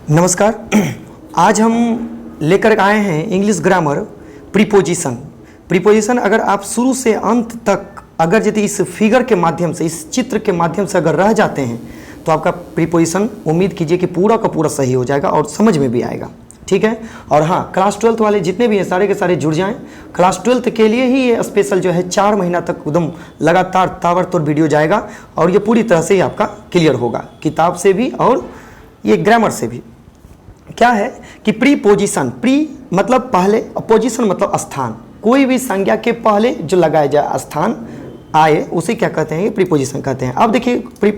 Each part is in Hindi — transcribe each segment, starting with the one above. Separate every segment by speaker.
Speaker 1: नमस्कार। आज हम लेकर आए हैं इंग्लिश ग्रामर प्रीपोजिशन। प्रीपोजिशन अगर आप शुरू से अंत तक अगर यदि इस फिगर के माध्यम से, इस चित्र के माध्यम से अगर रह जाते हैं तो आपका प्रीपोजिशन उम्मीद कीजिए कि पूरा का पूरा सही हो जाएगा और समझ में भी आएगा। ठीक है। और हाँ, क्लास 12th वाले जितने भी हैं सारे के सारे जुड़ जाएं। क्लास 12th के लिए ही ये स्पेशल जो है 4 महीना तक एकदम लगातार ताबड़तोड़ वीडियो जाएगा और ये पूरी तरह से ही आपका क्लियर होगा, किताब से भी और ये ग्रामर से भी। क्या है कि प्रीपोजिशन, प्री मतलब पहले, पोजीशन मतलब स्थान, कोई भी संज्ञा के पहले जो लगाया जाए स्थान आए उसे क्या कहते हैं, प्रीपोजिशन कहते हैं। अब देखिए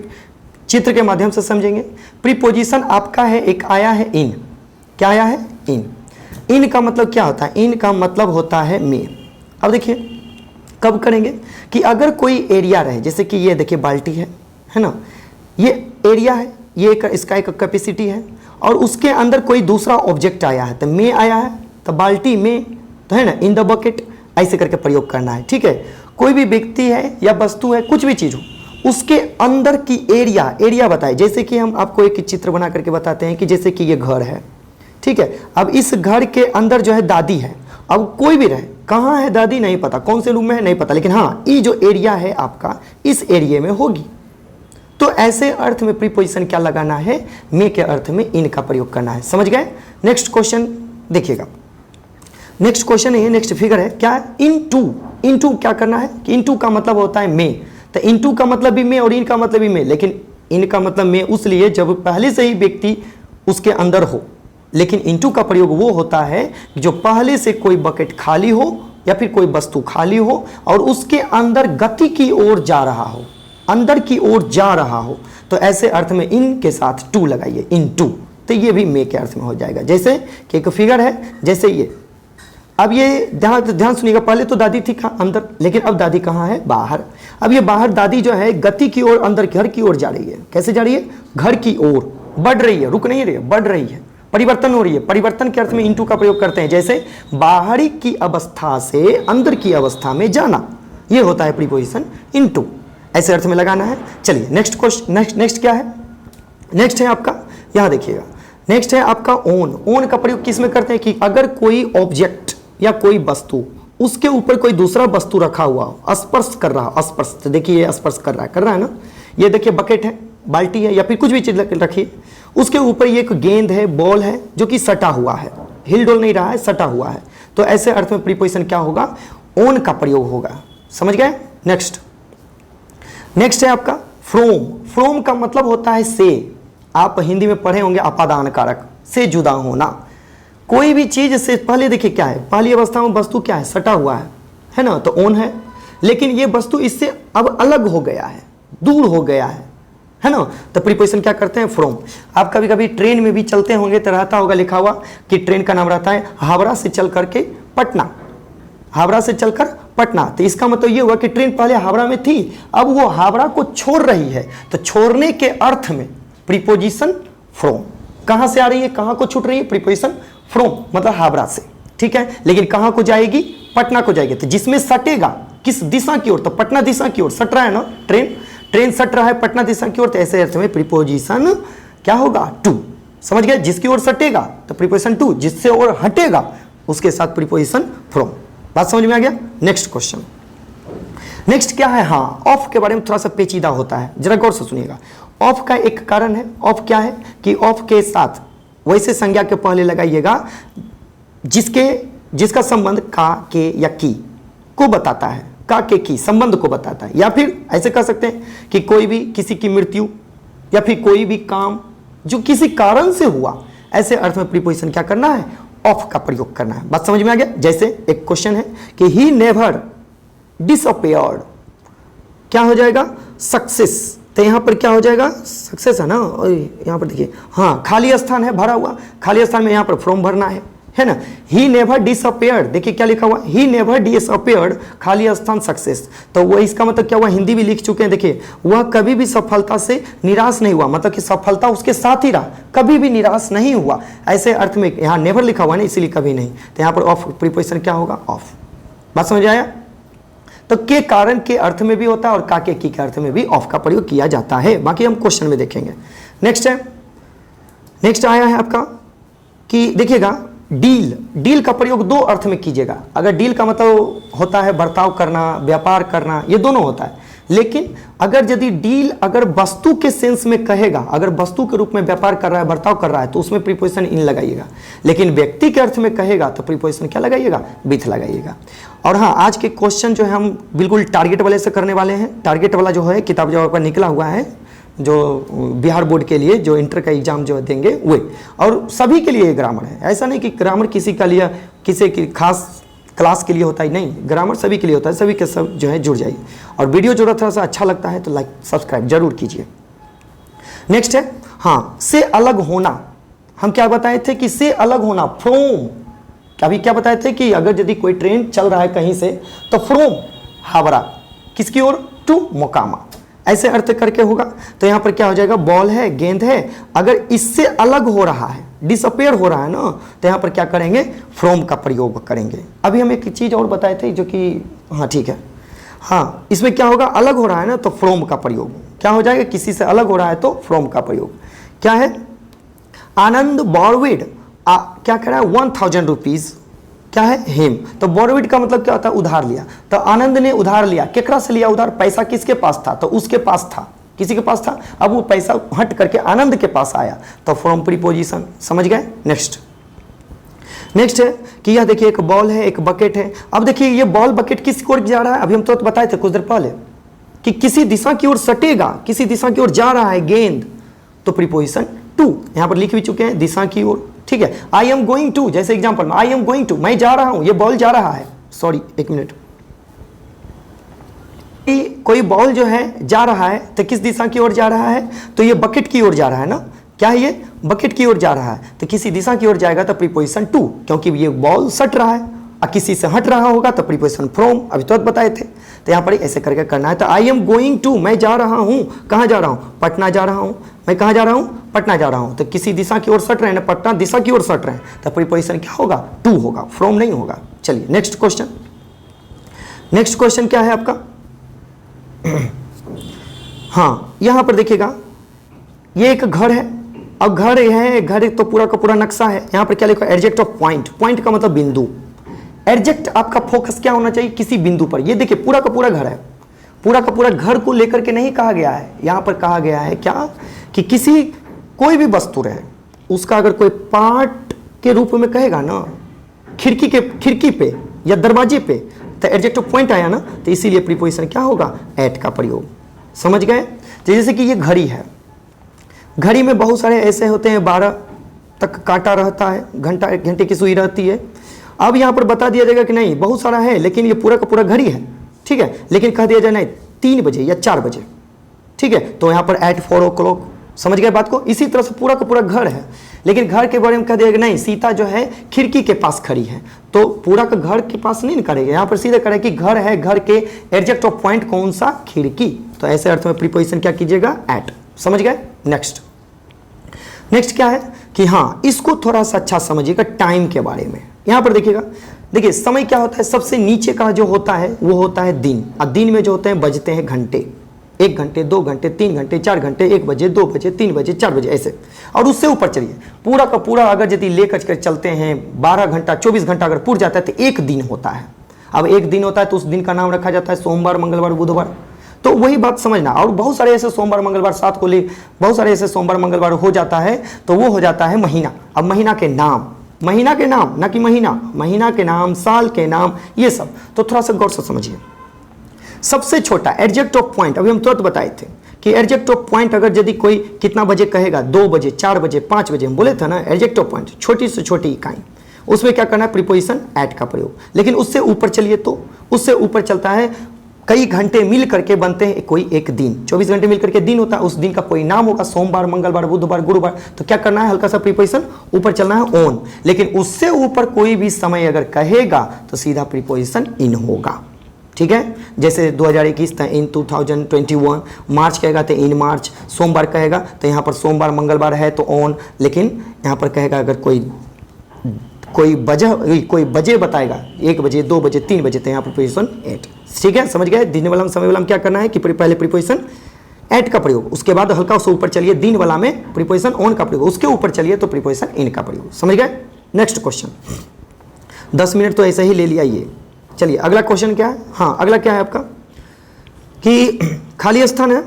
Speaker 1: चित्र के माध्यम से समझेंगे। प्रीपोजिशन आपका है, एक आया है इन। क्या आया है? इन। इन का मतलब क्या होता है? इन का मतलब होता है में। अब देखिए कब करेंगे कि अगर कोई एरिया रहे, जैसे कि ये देखिए बाल्टी है ना, ये एरिया है, ये इसका एक कैपेसिटी है और उसके अंदर कोई दूसरा ऑब्जेक्ट आया है तो में आया है, तो बाल्टी में तो है ना, इन द बकेट, ऐसे करके प्रयोग करना है। ठीक है। कोई भी व्यक्ति है या वस्तु है, कुछ भी चीज हो, उसके अंदर की एरिया बताए। जैसे कि हम आपको एक चित्र बना करके बताते हैं कि जैसे कि ये घर है। ठीक है। अब इस घर के अंदर जो है दादी है। अब कोई भी रहे, कहाँ है दादी नहीं पता, कौन से रूम में है नहीं पता, लेकिन हाँ ये जो एरिया है आपका इस एरिया में होगी। तो ऐसे अर्थ में प्रीपोजिशन क्या लगाना है? में के अर्थ में इन का प्रयोग करना है। समझ गए? नेक्स्ट क्वेश्चन देखिएगा। नेक्स्ट क्वेश्चन है, नेक्स्ट फिगर है, क्या है? इनटू। इनटू क्या करना है कि इनटू का मतलब होता है में, तो इनटू का मतलब भी में और इन का मतलब भी में, लेकिन इन का मतलब में उसलिए जब पहले से ही व्यक्ति उसके अंदर हो। लेकिन इनटू का प्रयोग वो होता है जो पहले से कोई बकेट खाली हो या फिर कोई वस्तु खाली हो और उसके अंदर गति की ओर जा रहा हो, अंदर की ओर जा रहा हो, तो ऐसे अर्थ में इन के साथ टू लगाइए, इन टू, तो ये भी में के अर्थ में हो जाएगा। जैसे कि एक फिगर है, जैसे ये, अब ये ध्यान सुनिएगा, पहले तो दादी थी अंदर, लेकिन अब दादी कहाँ है? बाहर। अब ये बाहर दादी जो है गति की ओर, अंदर घर की ओर जा रही है। कैसे जा रही है? घर की ओर बढ़ रही है, रुक नहीं रही है, बढ़ रही है, परिवर्तन हो रही है। परिवर्तन के अर्थ में इनटू का प्रयोग करते हैं। जैसे बाहरी की अवस्था से अंदर की अवस्था में जाना, ये होता है प्रीपोजिशन इनटू, ऐसे अर्थ में लगाना है। चलिए नेक्स्ट क्वेश्चन, नेक्स्ट क्या है? नेक्स्ट है आपका, यहां देखिएगा, नेक्स्ट है आपका ओन। ओन का प्रयोग किस में करते हैं कि अगर कोई ऑब्जेक्ट या कोई वस्तु, उसके ऊपर कोई दूसरा वस्तु रखा हुआ हो, स्पर्श कर रहा हो, स्पर्श, तो देखिए ये स्पर्श कर रहा है ना, ये देखिए बकेट है, बाल्टी है या फिर कुछ भी चीज रखिए, उसके ऊपर ये एक गेंद है, बॉल है जो कि सटा हुआ है, हिल डोल नहीं रहा है, सटा हुआ है, तो ऐसे अर्थ में प्रीपोजिशन क्या होगा? ओन का प्रयोग होगा। समझ गए? नेक्स्ट है आपका फ्रोम। फ्रोम का मतलब होता है से। आप हिंदी में पढ़े होंगे अपादान कारक, से जुदा होना। कोई भी चीज से पहले देखिए क्या है, पहली अवस्था में वस्तु क्या है? सटा हुआ है ना, तो ओन है। लेकिन ये वस्तु इससे अब अलग हो गया है, दूर हो गया है ना, तो प्रीपोजिशन क्या करते हैं? फ्रोम। आप कभी कभी ट्रेन में भी चलते होंगे तो रहता होगा लिखा हुआ कि ट्रेन का नाम रहता है हावड़ा से चल करके पटना, हावड़ा से चलकर पटना, तो इसका मतलब ये हुआ कि ट्रेन पहले हावड़ा में थी, अब वो हावड़ा को छोड़ रही है, तो छोड़ने के अर्थ में प्रीपोजिशन फ्रॉम। कहां से आ रही है, कहां को छूट रही है? प्रीपोजिशन फ्रॉम, मतलब हावड़ा से। ठीक है। लेकिन कहां को जाएगी? पटना को जाएगी। तो जिसमें सटेगा किस दिशा की ओर? तो पटना दिशा की ओर सट रहा है ना, ट्रेन सट रहा है पटना दिशा की ओर, तो ऐसे अर्थ में प्रीपोजिशन क्या होगा? टू। समझ गए? जिसकी ओर सटेगा तो प्रीपोजिशन टू, जिससे ओर हटेगा उसके साथ प्रीपोजिशन फ्रॉम। बात समझ में आ गया? Next question. नेक्स्ट क्या है? हाँ, ऑफ के बारे में थोड़ा सा पेचीदा होता है, जरा गौर से सुनिएगा। ऑफ का एक कारण है, ऑफ क्या है कि ऑफ के साथ वैसे संज्ञा के पहले लगाइएगा जिसका संबंध का, के या की को बताता है, का के की संबंध को बताता है। या फिर ऐसे कह सकते हैं कि कोई भी किसी की मृत्यु या फिर कोई भी काम जो किसी कारण से हुआ, ऐसे अर्थ में प्रीपोजिशन क्या करना है? ऑफ का प्रयोग करना है। बात समझ में आ गया? जैसे एक क्वेश्चन है कि ही नेवर डिसअपियर्ड, क्या हो जाएगा? सक्सेस। तो यहां पर क्या हो जाएगा? सक्सेस है ना, और यहां पर देखिए, हाँ खाली स्थान है, भरा हुआ खाली स्थान में यहां पर फ्रॉम भरना है ना। ही नेवर डिसअपियर्ड, देखिए क्या लिखा हुआ? ही नेवर डिसअपियर्ड, खाली स्थान सक्सेस। तो वो इसका मतलब क्या हुआ? हिंदी भी लिख चुके हैं, देखिए, वह कभी भी सफलता से निराश नहीं हुआ, मतलब कि सफलता उसके साथ ही रहा, कभी भी निराश नहीं हुआ। ऐसे अर्थ में यहाँ नेवर लिखा हुआ है ना, इसीलिए कभी नहीं, तो यहाँ पर ऑफ प्रीपोजिशन क्या होगा? ऑफ। बात समझ आया? तो के कारण के अर्थ में भी होता है और का के की अर्थ में भी ऑफ का प्रयोग किया जाता है। बाकी हम क्वेश्चन में देखेंगे। नेक्स्ट है नेक्स्ट आया है आपका कि देखिएगा डील, डील का प्रयोग दो अर्थ में कीजिएगा। अगर डील का मतलब होता है बर्ताव करना, व्यापार करना, ये दोनों होता है। लेकिन अगर यदि डील अगर वस्तु के सेंस में कहेगा, अगर वस्तु के रूप में व्यापार कर रहा है, बर्ताव कर रहा है, तो उसमें प्रीपोजिशन इन लगाइएगा। लेकिन व्यक्ति के अर्थ में कहेगा तो प्रीपोजिशन क्या लगाइएगा? विथ लगाइएगा। और हाँ, आज के क्वेश्चन जो है हम बिल्कुल टारगेट वाले से करने वाले हैं। टारगेट वाला जो है किताब जो पर निकला हुआ है, जो बिहार बोर्ड के लिए जो इंटर का एग्जाम जो देंगे वे, और सभी के लिए ग्रामर है। ऐसा नहीं कि ग्रामर किसी का लिए, किसी की खास क्लास के लिए होता ही नहीं, ग्रामर सभी के लिए होता है। सभी के सब जो है जुड़ जाइए। और वीडियो जो थोड़ा सा अच्छा लगता है तो लाइक सब्सक्राइब जरूर कीजिए। नेक्स्ट है हाँ, से अलग होना। हम क्या बताए थे कि से अलग होना, फ्रोम। अभी क्या बताए थे कि अगर यदि कोई ट्रेन चल रहा है कहीं से तो फ्रोम हावड़ा किसकी ओर? टू मोकामा, ऐसे अर्थ करके होगा। तो यहाँ पर क्या हो जाएगा? बॉल है, गेंद है, अगर इससे अलग हो रहा है, डिसअपेयर हो रहा है ना, तो यहाँ पर क्या करेंगे? फ्रॉम का प्रयोग करेंगे। अभी हम एक चीज़ और बताए थे जो कि हाँ ठीक है, हाँ इसमें क्या होगा? अलग हो रहा है ना तो फ्रॉम का प्रयोग क्या हो जाएगा? किसी से अलग हो रहा है तो फ्रॉम का प्रयोग क्या है? आनंद बॉरवेड क्या कह रहा है? 1000 रुपीज़ क्या है? हिम। तो बोरोविड का मतलब क्या होता है? उधार लिया। तो आनंद ने उधार लिया, केकरा से लिया उधार? पैसा किसके पास था? तो उसके पास था, किसी के पास था। अब वो पैसा हट करके आनंद के पास आया, तो फ्रॉम प्रीपोजिशन। समझ गए? नेक्स्ट है कि यह देखिए एक बॉल है, एक बकेट है। अब देखिए ये बॉल बकेट किस ओर जा रहा है? अभी हम तो बताए थे कुछ देर पहले कि किसी दिशा की ओर सटेगा, किसी दिशा की ओर जा रहा है गेंद, तो प्रीपोजिशन टू। यहां पर लिख भी चुके हैं, दिशा की ओर। ठीक है, आई एम गोइंग टू, जैसे एग्जांपल में आई एम गोइंग टू, मैं जा रहा हूं, ये बॉल जा रहा है। सॉरी एक मिनट, कोई बॉल जो है जा रहा है तो किस दिशा की ओर जा रहा है? तो ये बकेट की ओर जा रहा है ना। क्या है? ये बकेट की ओर जा रहा है, तो किसी दिशा की ओर जाएगा तो प्रीपोजिशन टू, क्योंकि ये बॉल सट रहा है। और किसी से हट रहा होगा तो प्रीपोजिशन फ्रॉम, अभी तो बताए थे। तो यहाँ पर ऐसे करके करना है। तो आई एम गोइंग टू, मैं जा रहा हूँ, कहाँ जा रहा हूँ? पटना जा रहा हूँ। मैं कहाँ जा रहा हूँ? पटना जा रहा हूँ। तो किसी दिशा की ओर सट रहे हैं ना, पटना दिशा की ओर सट रहे हैं, तो प्रीपोजिशन क्या होगा? टू होगा, फ्रॉम नहीं होगा। चलिए नेक्स्ट क्वेश्चन। नेक्स्ट क्वेश्चन क्या है आपका? हाँ, यहां पर देखिएगा ये एक घर है। अब घर है, घर तो पूरा का पूरा नक्शा है। यहां पर क्या लिखा? एडजेक्ट ऑफ पॉइंट। पॉइंट का मतलब बिंदु। एडजेक्ट आपका फोकस क्या होना चाहिए? किसी बिंदु पर। ये देखिए पूरा का पूरा घर है, पूरा का पूरा घर को लेकर के नहीं कहा गया है। यहां पर कहा गया है क्या कि किसी कोई भी वस्तु रहे, उसका अगर कोई पार्ट के रूप में कहेगा ना, खिड़की पे या दरवाजे पे, तो एडजेक्ट ऑफ पॉइंट आया ना, तो इसीलिए प्रीपोजिशन क्या होगा? एट का प्रयोग। समझ गए? जैसे कि ये घड़ी है, घड़ी में बहुत सारे ऐसे होते हैं 12 तक कांटा रहता है, घंटे की सुई रहती है। अब यहाँ पर बता दिया जाएगा कि नहीं बहुत सारा है, लेकिन ये पूरा का पूरा घड़ी है। ठीक है, लेकिन कह दिया जाए नहीं 3 बजे या 4 बजे। ठीक है, तो यहाँ पर एट 4 o'clock। समझ गए बात को? इसी तरह से पूरा का पूरा घर है, लेकिन घर के बारे में कह दिया कि नहीं सीता जो है खिड़की के पास खड़ी है, तो पूरा का घर के पास नहीं करेगा। यहाँ पर सीधे करें कि घर है, घर के एडजेक्ट ऑफ पॉइंट कौन सा? खिड़की। तो ऐसे अर्थ में प्रीपोजिशन क्या कीजिएगा? एट। समझ गए? नेक्स्ट क्या है कि हाँ, इसको थोड़ा सा अच्छा समझिएगा टाइम के बारे में। यहाँ पर देखिएगा, देखिए समय क्या होता है? सबसे नीचे का जो होता है वो होता है दिन, और दिन में जो होते हैं बजते हैं घंटे। 1 घंटे, 2 घंटे, 3 घंटे, 4 घंटे, 1 बजे, 2 बजे, 3 बजे, 4 बजे, ऐसे। और उससे ऊपर चलिए, पूरा का पूरा अगर यदि लेकर कर चलते हैं 12 घंटा, 24 घंटा अगर पूर जाता है तो 1 दिन होता है। अब 1 दिन होता है तो उस दिन का नाम रखा जाता है सोमवार, मंगलवार, बुधवार। तो वही बात समझना। और बहुत सारे ऐसे सोमवार मंगलवार साथ को ले, बहुत सारे ऐसे सोमवार मंगलवार हो जाता है, तो वो हो जाता है महीना। अब महीना के नाम, महीना के नाम, ना कि महीना के नाम, साल के नाम, ये सब। तो थोड़ा सा गौर से समझिए। सबसे छोटा एडजेक्ट ऑफ पॉइंट, अभी हम तुरंत बताए थे कि एडजेक्ट ऑफ पॉइंट अगर यदि कोई कितना बजे कहेगा, 2 बजे, 4 बजे, 5 बजे, हम बोले थे ना एडजेक्ट ऑफ पॉइंट, छोटी से छोटी इकाई, उसमें क्या करना है? प्रीपोजिशन एट का प्रयोग। लेकिन उससे ऊपर चलिए तो उससे ऊपर चलता है कई घंटे मिल करके बनते हैं कोई एक दिन। 24 घंटे मिल करके दिन होता है, उस दिन का कोई नाम होगा, सोमवार, मंगलवार, बुधवार, गुरुवार। तो क्या करना है? हल्का सा प्रीपोजिशन ऊपर चलना है, ऑन। लेकिन उससे ऊपर कोई भी समय अगर कहेगा तो सीधा प्रीपोजिशन इन होगा। ठीक है, जैसे 2021 था इन 2021, मार्च कहेगा तो इन मार्च, सोमवार कहेगा तो यहाँ पर सोमवार मंगलवार है तो ऑन, लेकिन यहाँ पर कहेगा अगर कोई बजे बताएगा 1 बजे, 2 बजे, 3 बजे, तो यहाँ पर प्रीपोजिशन एट। ठीक है, समझ गए? दिन वाला समय वाला क्या करना है कि पहले प्रीपोजिशन एट का प्रयोग, उसके बाद हल्का से ऊपर चलिए दिन वाला में प्रीपोजिशन ऑन का प्रयोग, उसके ऊपर चलिए तो प्रीपोजिशन इन का प्रयोग। समझ गए? नेक्स्ट क्वेश्चन, 10 मिनट तो ऐसे ही ले लिया ये। चलिए अगला क्वेश्चन क्या है? हाँ अगला क्या है आपका कि खाली स्थान है,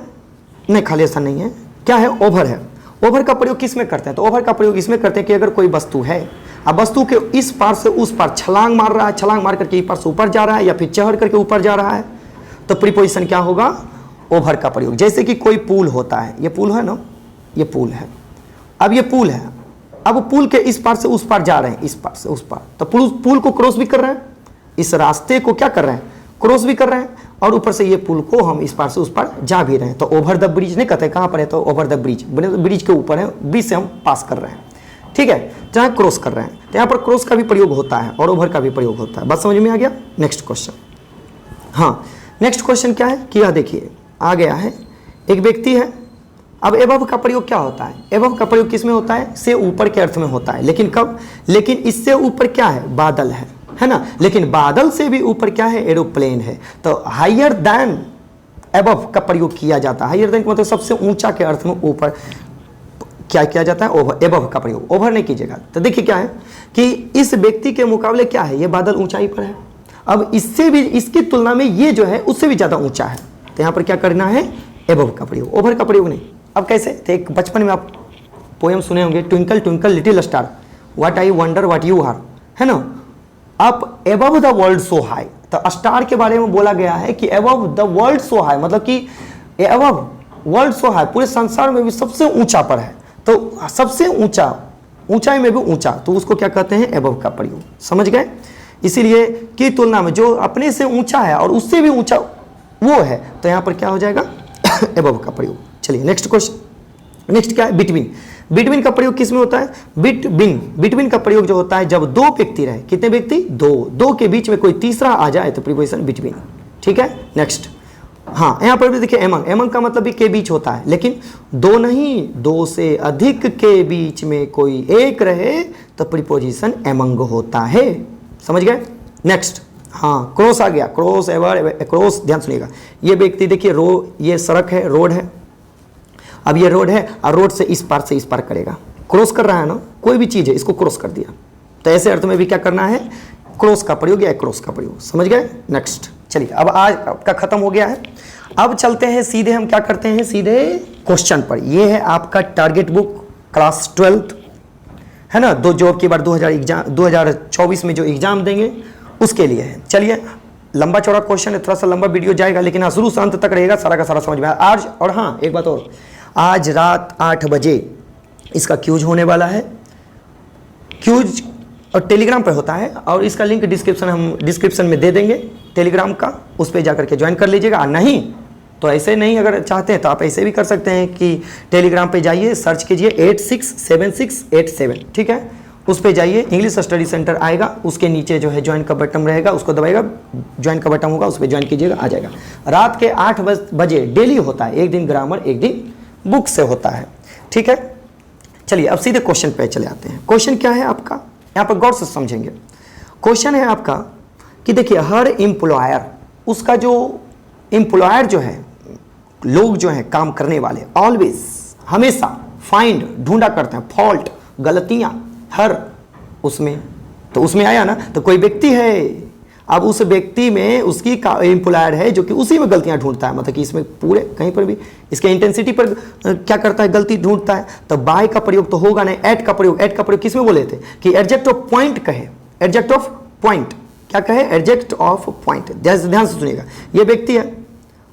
Speaker 1: नहीं खाली स्थान नहीं है, क्या है? ओवर है। ओवर का प्रयोग किस में करते हैं? तो ओवर का प्रयोग इसमें करते हैं कि अगर कोई वस्तु है, अब वस्तु के इस पार से उस पार छलांग मार रहा है, छलांग मार करके इस पार से ऊपर जा रहा है या फिर चढ़ करके ऊपर जा रहा है, तो प्रीपोजिशन क्या होगा? ओवर का प्रयोग। जैसे कि कोई पुल होता है, ये पुल है ना, ये पुल है, अब ये पुल है, अब पुल के इस पार से उस पार जा रहे हैं, इस पार से उस पार, तो पुल को क्रॉस भी कर रहे हैं, इस रास्ते को क्या कर रहे हैं? क्रॉस भी कर रहे हैं, और ऊपर से ये पुल को हम इस पार से उस पार जा भी रहे हैं। तो ओवर द ब्रिज नहीं कहते, कहाँ पर है? तो ओवर द ब्रिज, ब्रिज के ऊपर है, ब्रिज से हम पास कर रहे हैं, ठीक है, जहाँ क्रॉस कर रहे हैं। तो यहाँ पर क्रॉस का भी प्रयोग होता है और ओवर का भी प्रयोग होता है। बात समझ में आ गया? नेक्स्ट क्वेश्चन, हाँ नेक्स्ट क्वेश्चन क्या है कि यह देखिए आ गया है, एक व्यक्ति है। अब एबव का प्रयोग क्या होता है? एबव का प्रयोग किस में होता है? से ऊपर के अर्थ में होता है। लेकिन कब? लेकिन इससे ऊपर क्या है? बादल है ना। लेकिन बादल से भी ऊपर क्या है? एरोप्लेन है। तो हायर देन एबव का प्रयोग किया जाता है। हायर देन मतलब सबसे ऊंचा के अर्थ में ऊपर क्या किया जाता है? ओवर, एबव का प्रयोग। ओवर नहीं कीजिएगा। तो देखिए क्या है कि इस व्यक्ति के मुकाबले क्या है? ये बादल ऊंचाई पर है। अब इससे भी, इसकी तुलना में ये जो है उससे भी ज्यादा ऊंचा है, तो यहाँ पर क्या करना है? एबव का प्रयोग, ओवर का प्रयोग नहीं। अब कैसे? तो एक बचपन में आप पोएम सुने होंगे, twinkle twinkle little star what I wonder what you are, है ना। Up above the world so high, तो स्टार के बारे में बोला गया है कि above the world so high, मतलब कि एबव वर्ल्ड सो हाई, पूरे संसार में भी सबसे ऊंचा पर है। तो सबसे ऊंचा, ऊंचाई में भी ऊंचा, तो उसको क्या कहते हैं? एबव का प्रयोग। समझ गए? इसीलिए की तुलना में जो अपने से ऊंचा है और उससे भी ऊंचा वो है, तो यहाँ पर क्या हो जाएगा? एबव का प्रयोग। चलिए नेक्स्ट क्वेश्चन, नेक्स्ट क्या है? बिटवीन। बिटवीन का प्रयोग किस में होता है? बिटवीन का प्रयोग जो होता है जब दो व्यक्ति रहे, कितने व्यक्ति? दो के बीच में कोई तीसरा आ जाए तो प्रीपोजिशन बिटवीन, ठीक है। नेक्स्ट, हाँ यहाँ पर भी देखिए एमंग, एमंग का मतलब भी के बीच होता है, लेकिन दो नहीं, दो से अधिक के बीच में कोई एक रहे तो प्रीपोजिशन एमंग होता है। समझ गए? नेक्ट, हाँ क्रॉस आ गया, क्रॉस एवर क्रॉस, ध्यान सुनिएगा। ये व्यक्ति देखिए ये सड़क है, रोड है, अब ये रोड है और रोड से इस पार करेगा, क्रॉस कर रहा है ना, कोई भी चीज है इसको क्रॉस कर दिया, तो ऐसे अर्थ में भी क्या करना है? क्रॉस का प्रयोग या क्रॉस का प्रयोग। समझ गए? नेक्स्ट, चलिए अब आज आपका खत्म हो गया है। अब चलते हैं सीधे, हम क्या करते हैं? सीधे क्वेश्चन पर। ये है आपका टारगेट बुक क्लास 12th, है ना, जो अब की बार 2024 में जो एग्जाम देंगे उसके लिए है। चलिए लंबा चौड़ा क्वेश्चन है, थोड़ा सा लंबा वीडियो जाएगा, लेकिन हाँ शुरू से अंत तक रहेगा, सारा का सारा समझ में आया आज। और हाँ एक बात और, आज रात 8 बजे इसका क्यूज होने वाला है। क्यूज और टेलीग्राम पर होता है, और इसका लिंक डिस्क्रिप्शन में दे देंगे टेलीग्राम का, उस पर जाकर के ज्वाइन कर लीजिएगा। नहीं तो ऐसे नहीं, अगर चाहते हैं तो आप ऐसे भी कर सकते हैं कि टेलीग्राम पे जाइए, सर्च कीजिए 867687, ठीक है, उस पे जाइए, इंग्लिश स्टडी सेंटर आएगा, उसके नीचे जो है ज्वाइन का बटन रहेगा, उसको दबाएगा, ज्वाइन का बटन होगा, उस पर ज्वाइन कीजिएगा, आ जाएगा। रात के 8 बजे डेली होता है, एक दिन ग्रामर एक दिन बुक से होता है, ठीक है। चलिए अब सीधे क्वेश्चन पे चले आते हैं। क्वेश्चन क्या है आपका, यहाँ पर गौर से समझेंगे। क्वेश्चन है आपका कि देखिए हर एम्प्लॉयर, उसका जो एम्प्लॉयर जो है, लोग जो हैं काम करने वाले, ऑलवेज हमेशा फाइंड ढूंढा करते हैं फॉल्ट, गलतियां हर उसमें, तो उसमें आया ना, तो कोई व्यक्ति है, अब उस व्यक्ति में उसकी एम्प्लॉयर है जो कि उसी में गलतियां ढूंढता है, मतलब कि इसमें पूरे कहीं पर भी इसके इंटेंसिटी पर क्या करता है? गलती ढूंढता है। तो बाय का प्रयोग तो होगा नहीं, एट का प्रयोग, एट का प्रयोग किस में बोले थे कि एडजेक्ट ऑफ पॉइंट कहे, एडजेक्ट ऑफ पॉइंट क्या कहे? एडजेक्ट ऑफ पॉइंट। ध्यान से सुनिएगा, ये व्यक्ति है,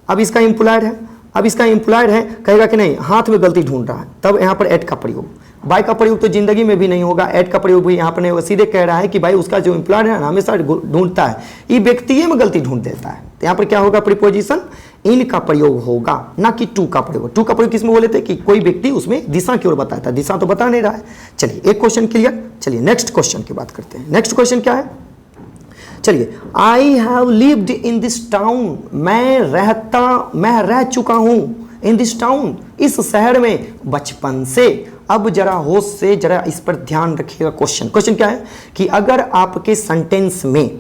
Speaker 1: अब इसका एम्प्लॉयर है, अब इसका एम्प्लॉयर है, कहेगा कि नहीं हाथ में गलती ढूंढ रहा है, तब यहाँ पर एट का प्रयोग। बाय का प्रयोग तो जिंदगी में भी नहीं होगा, एट का प्रयोग भी यहाँ पर नहीं होगा, सीधे कह रहा है कि भाई उसका जो एम्प्लॉयर है ना हमेशा ढूंढता है, ये व्यक्ति में गलती ढूंढ देता है, तो यहाँ पर क्या होगा? प्रीपोजिशन इन का प्रयोग होगा, ना कि टू का प्रयोग। टू का प्रयोग किसमें बोले थे कि कोई व्यक्ति उसमें दिशा की ओर बताता है, दिशा तो बता नहीं रहा है। चलिए एक क्वेश्चन क्लियर। चलिए नेक्स्ट क्वेश्चन की बात करते हैं। नेक्स्ट क्वेश्चन क्या है? चलिए, I have lived in this town, मैं रह चुका हूं इन दिस टाउन, इस शहर में बचपन से। अब जरा होश से जरा इस पर ध्यान रखिएगा। क्वेश्चन क्या है कि अगर आपके सेंटेंस में,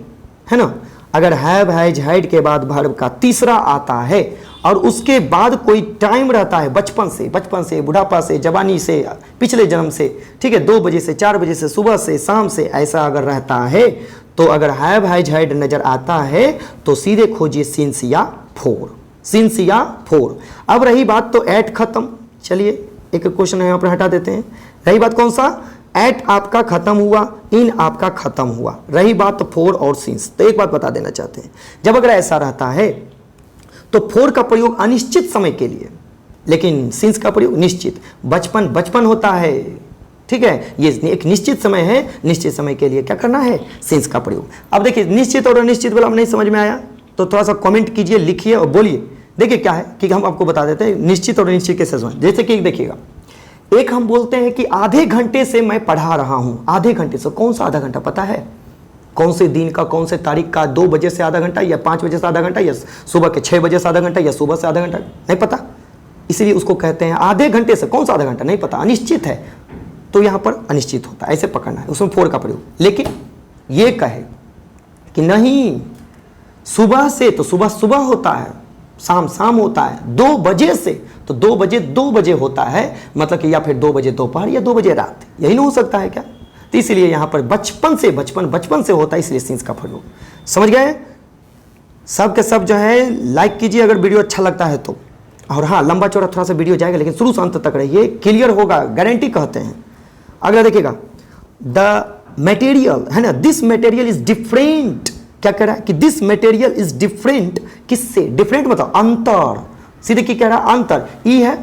Speaker 1: है ना, अगर हैव हैज हैड के बाद वर्ब का तीसरा आता है और उसके बाद कोई टाइम रहता है बचपन से बुढ़ापा से जवानी से पिछले जन्म से, ठीक है, 2 बजे से 4 बजे से सुबह से शाम से, ऐसा अगर रहता है तो अगर हैव हैज हैड नजर आता है तो सीधे खोजिए सिंस या फोर, सिंस या फोर। अब रही बात तो एट खत्म, चलिए एक क्वेश्चन यहाँ पर हटा देते हैं। रही बात कौन सा, एट आपका खत्म हुआ, इन आपका खत्म हुआ, रही बात तो फोर और सिंस। तो एक बात बता देना चाहते हैं, जब अगर ऐसा रहता है तो फोर का प्रयोग अनिश्चित समय के लिए, लेकिन सिंस का प्रयोग निश्चित। बचपन होता है, ठीक है, ये एक निश्चित समय है, निश्चित समय के लिए क्या करना है, सिंस का प्रयोग। अब देखिए निश्चित और अनिश्चित वाला नहीं समझ में आया तो थोड़ा सा कमेंट कीजिए, लिखिए और बोलिए। देखिए क्या है कि हम आपको बता देते हैं निश्चित और अनिश्चित कैसे समझ। जैसे कि देखिएगा, एक हम बोलते हैं कि आधे घंटे से मैं पढ़ा रहा हूं, आधे घंटे से, कौन सा आधा घंटा पता है, कौन से दिन का, कौन से तारीख का, 2 बजे से आधा घंटा या 5 बजे से आधा घंटा या सुबह के 6 बजे से आधा घंटा या सुबह से आधा घंटा, नहीं पता, इसलिए उसको कहते हैं आधे घंटे से। कौन सा आधा घंटा नहीं पता, अनिश्चित है, तो यहां पर अनिश्चित होता है, ऐसे पकड़ना है, उसमें फोर का प्रयोग। लेकिन ये कहे कि नहीं सुबह से तो सुबह होता है, शाम होता है, 2 बजे से तो 2 बजे होता है, मतलब कि या फिर 2 बजे दोपहर या 2 बजे रात, यही नहीं हो सकता है क्या। तो इसलिए यहां पर बचपन से होता है, इसलिए सिंस का प्रयोग। समझ गए सब के सब जो है। लाइक कीजिए अगर वीडियो अच्छा लगता है तो, और हाँ लंबा चौड़ा थोड़ा सा वीडियो जाएगा लेकिन शुरू से अंत तक रहिए, क्लियर होगा, गारंटी कहते हैं। अगला देखिएगा, द मटेरियल है ना, दिस मटेरियल इज डिफरेंट, क्या कह रहा है कि दिस मटेरियल इज डिफरेंट, किससे, डिफरेंट मतलब अंतर, सीधे क्या कह रहा है, अंतर, ई है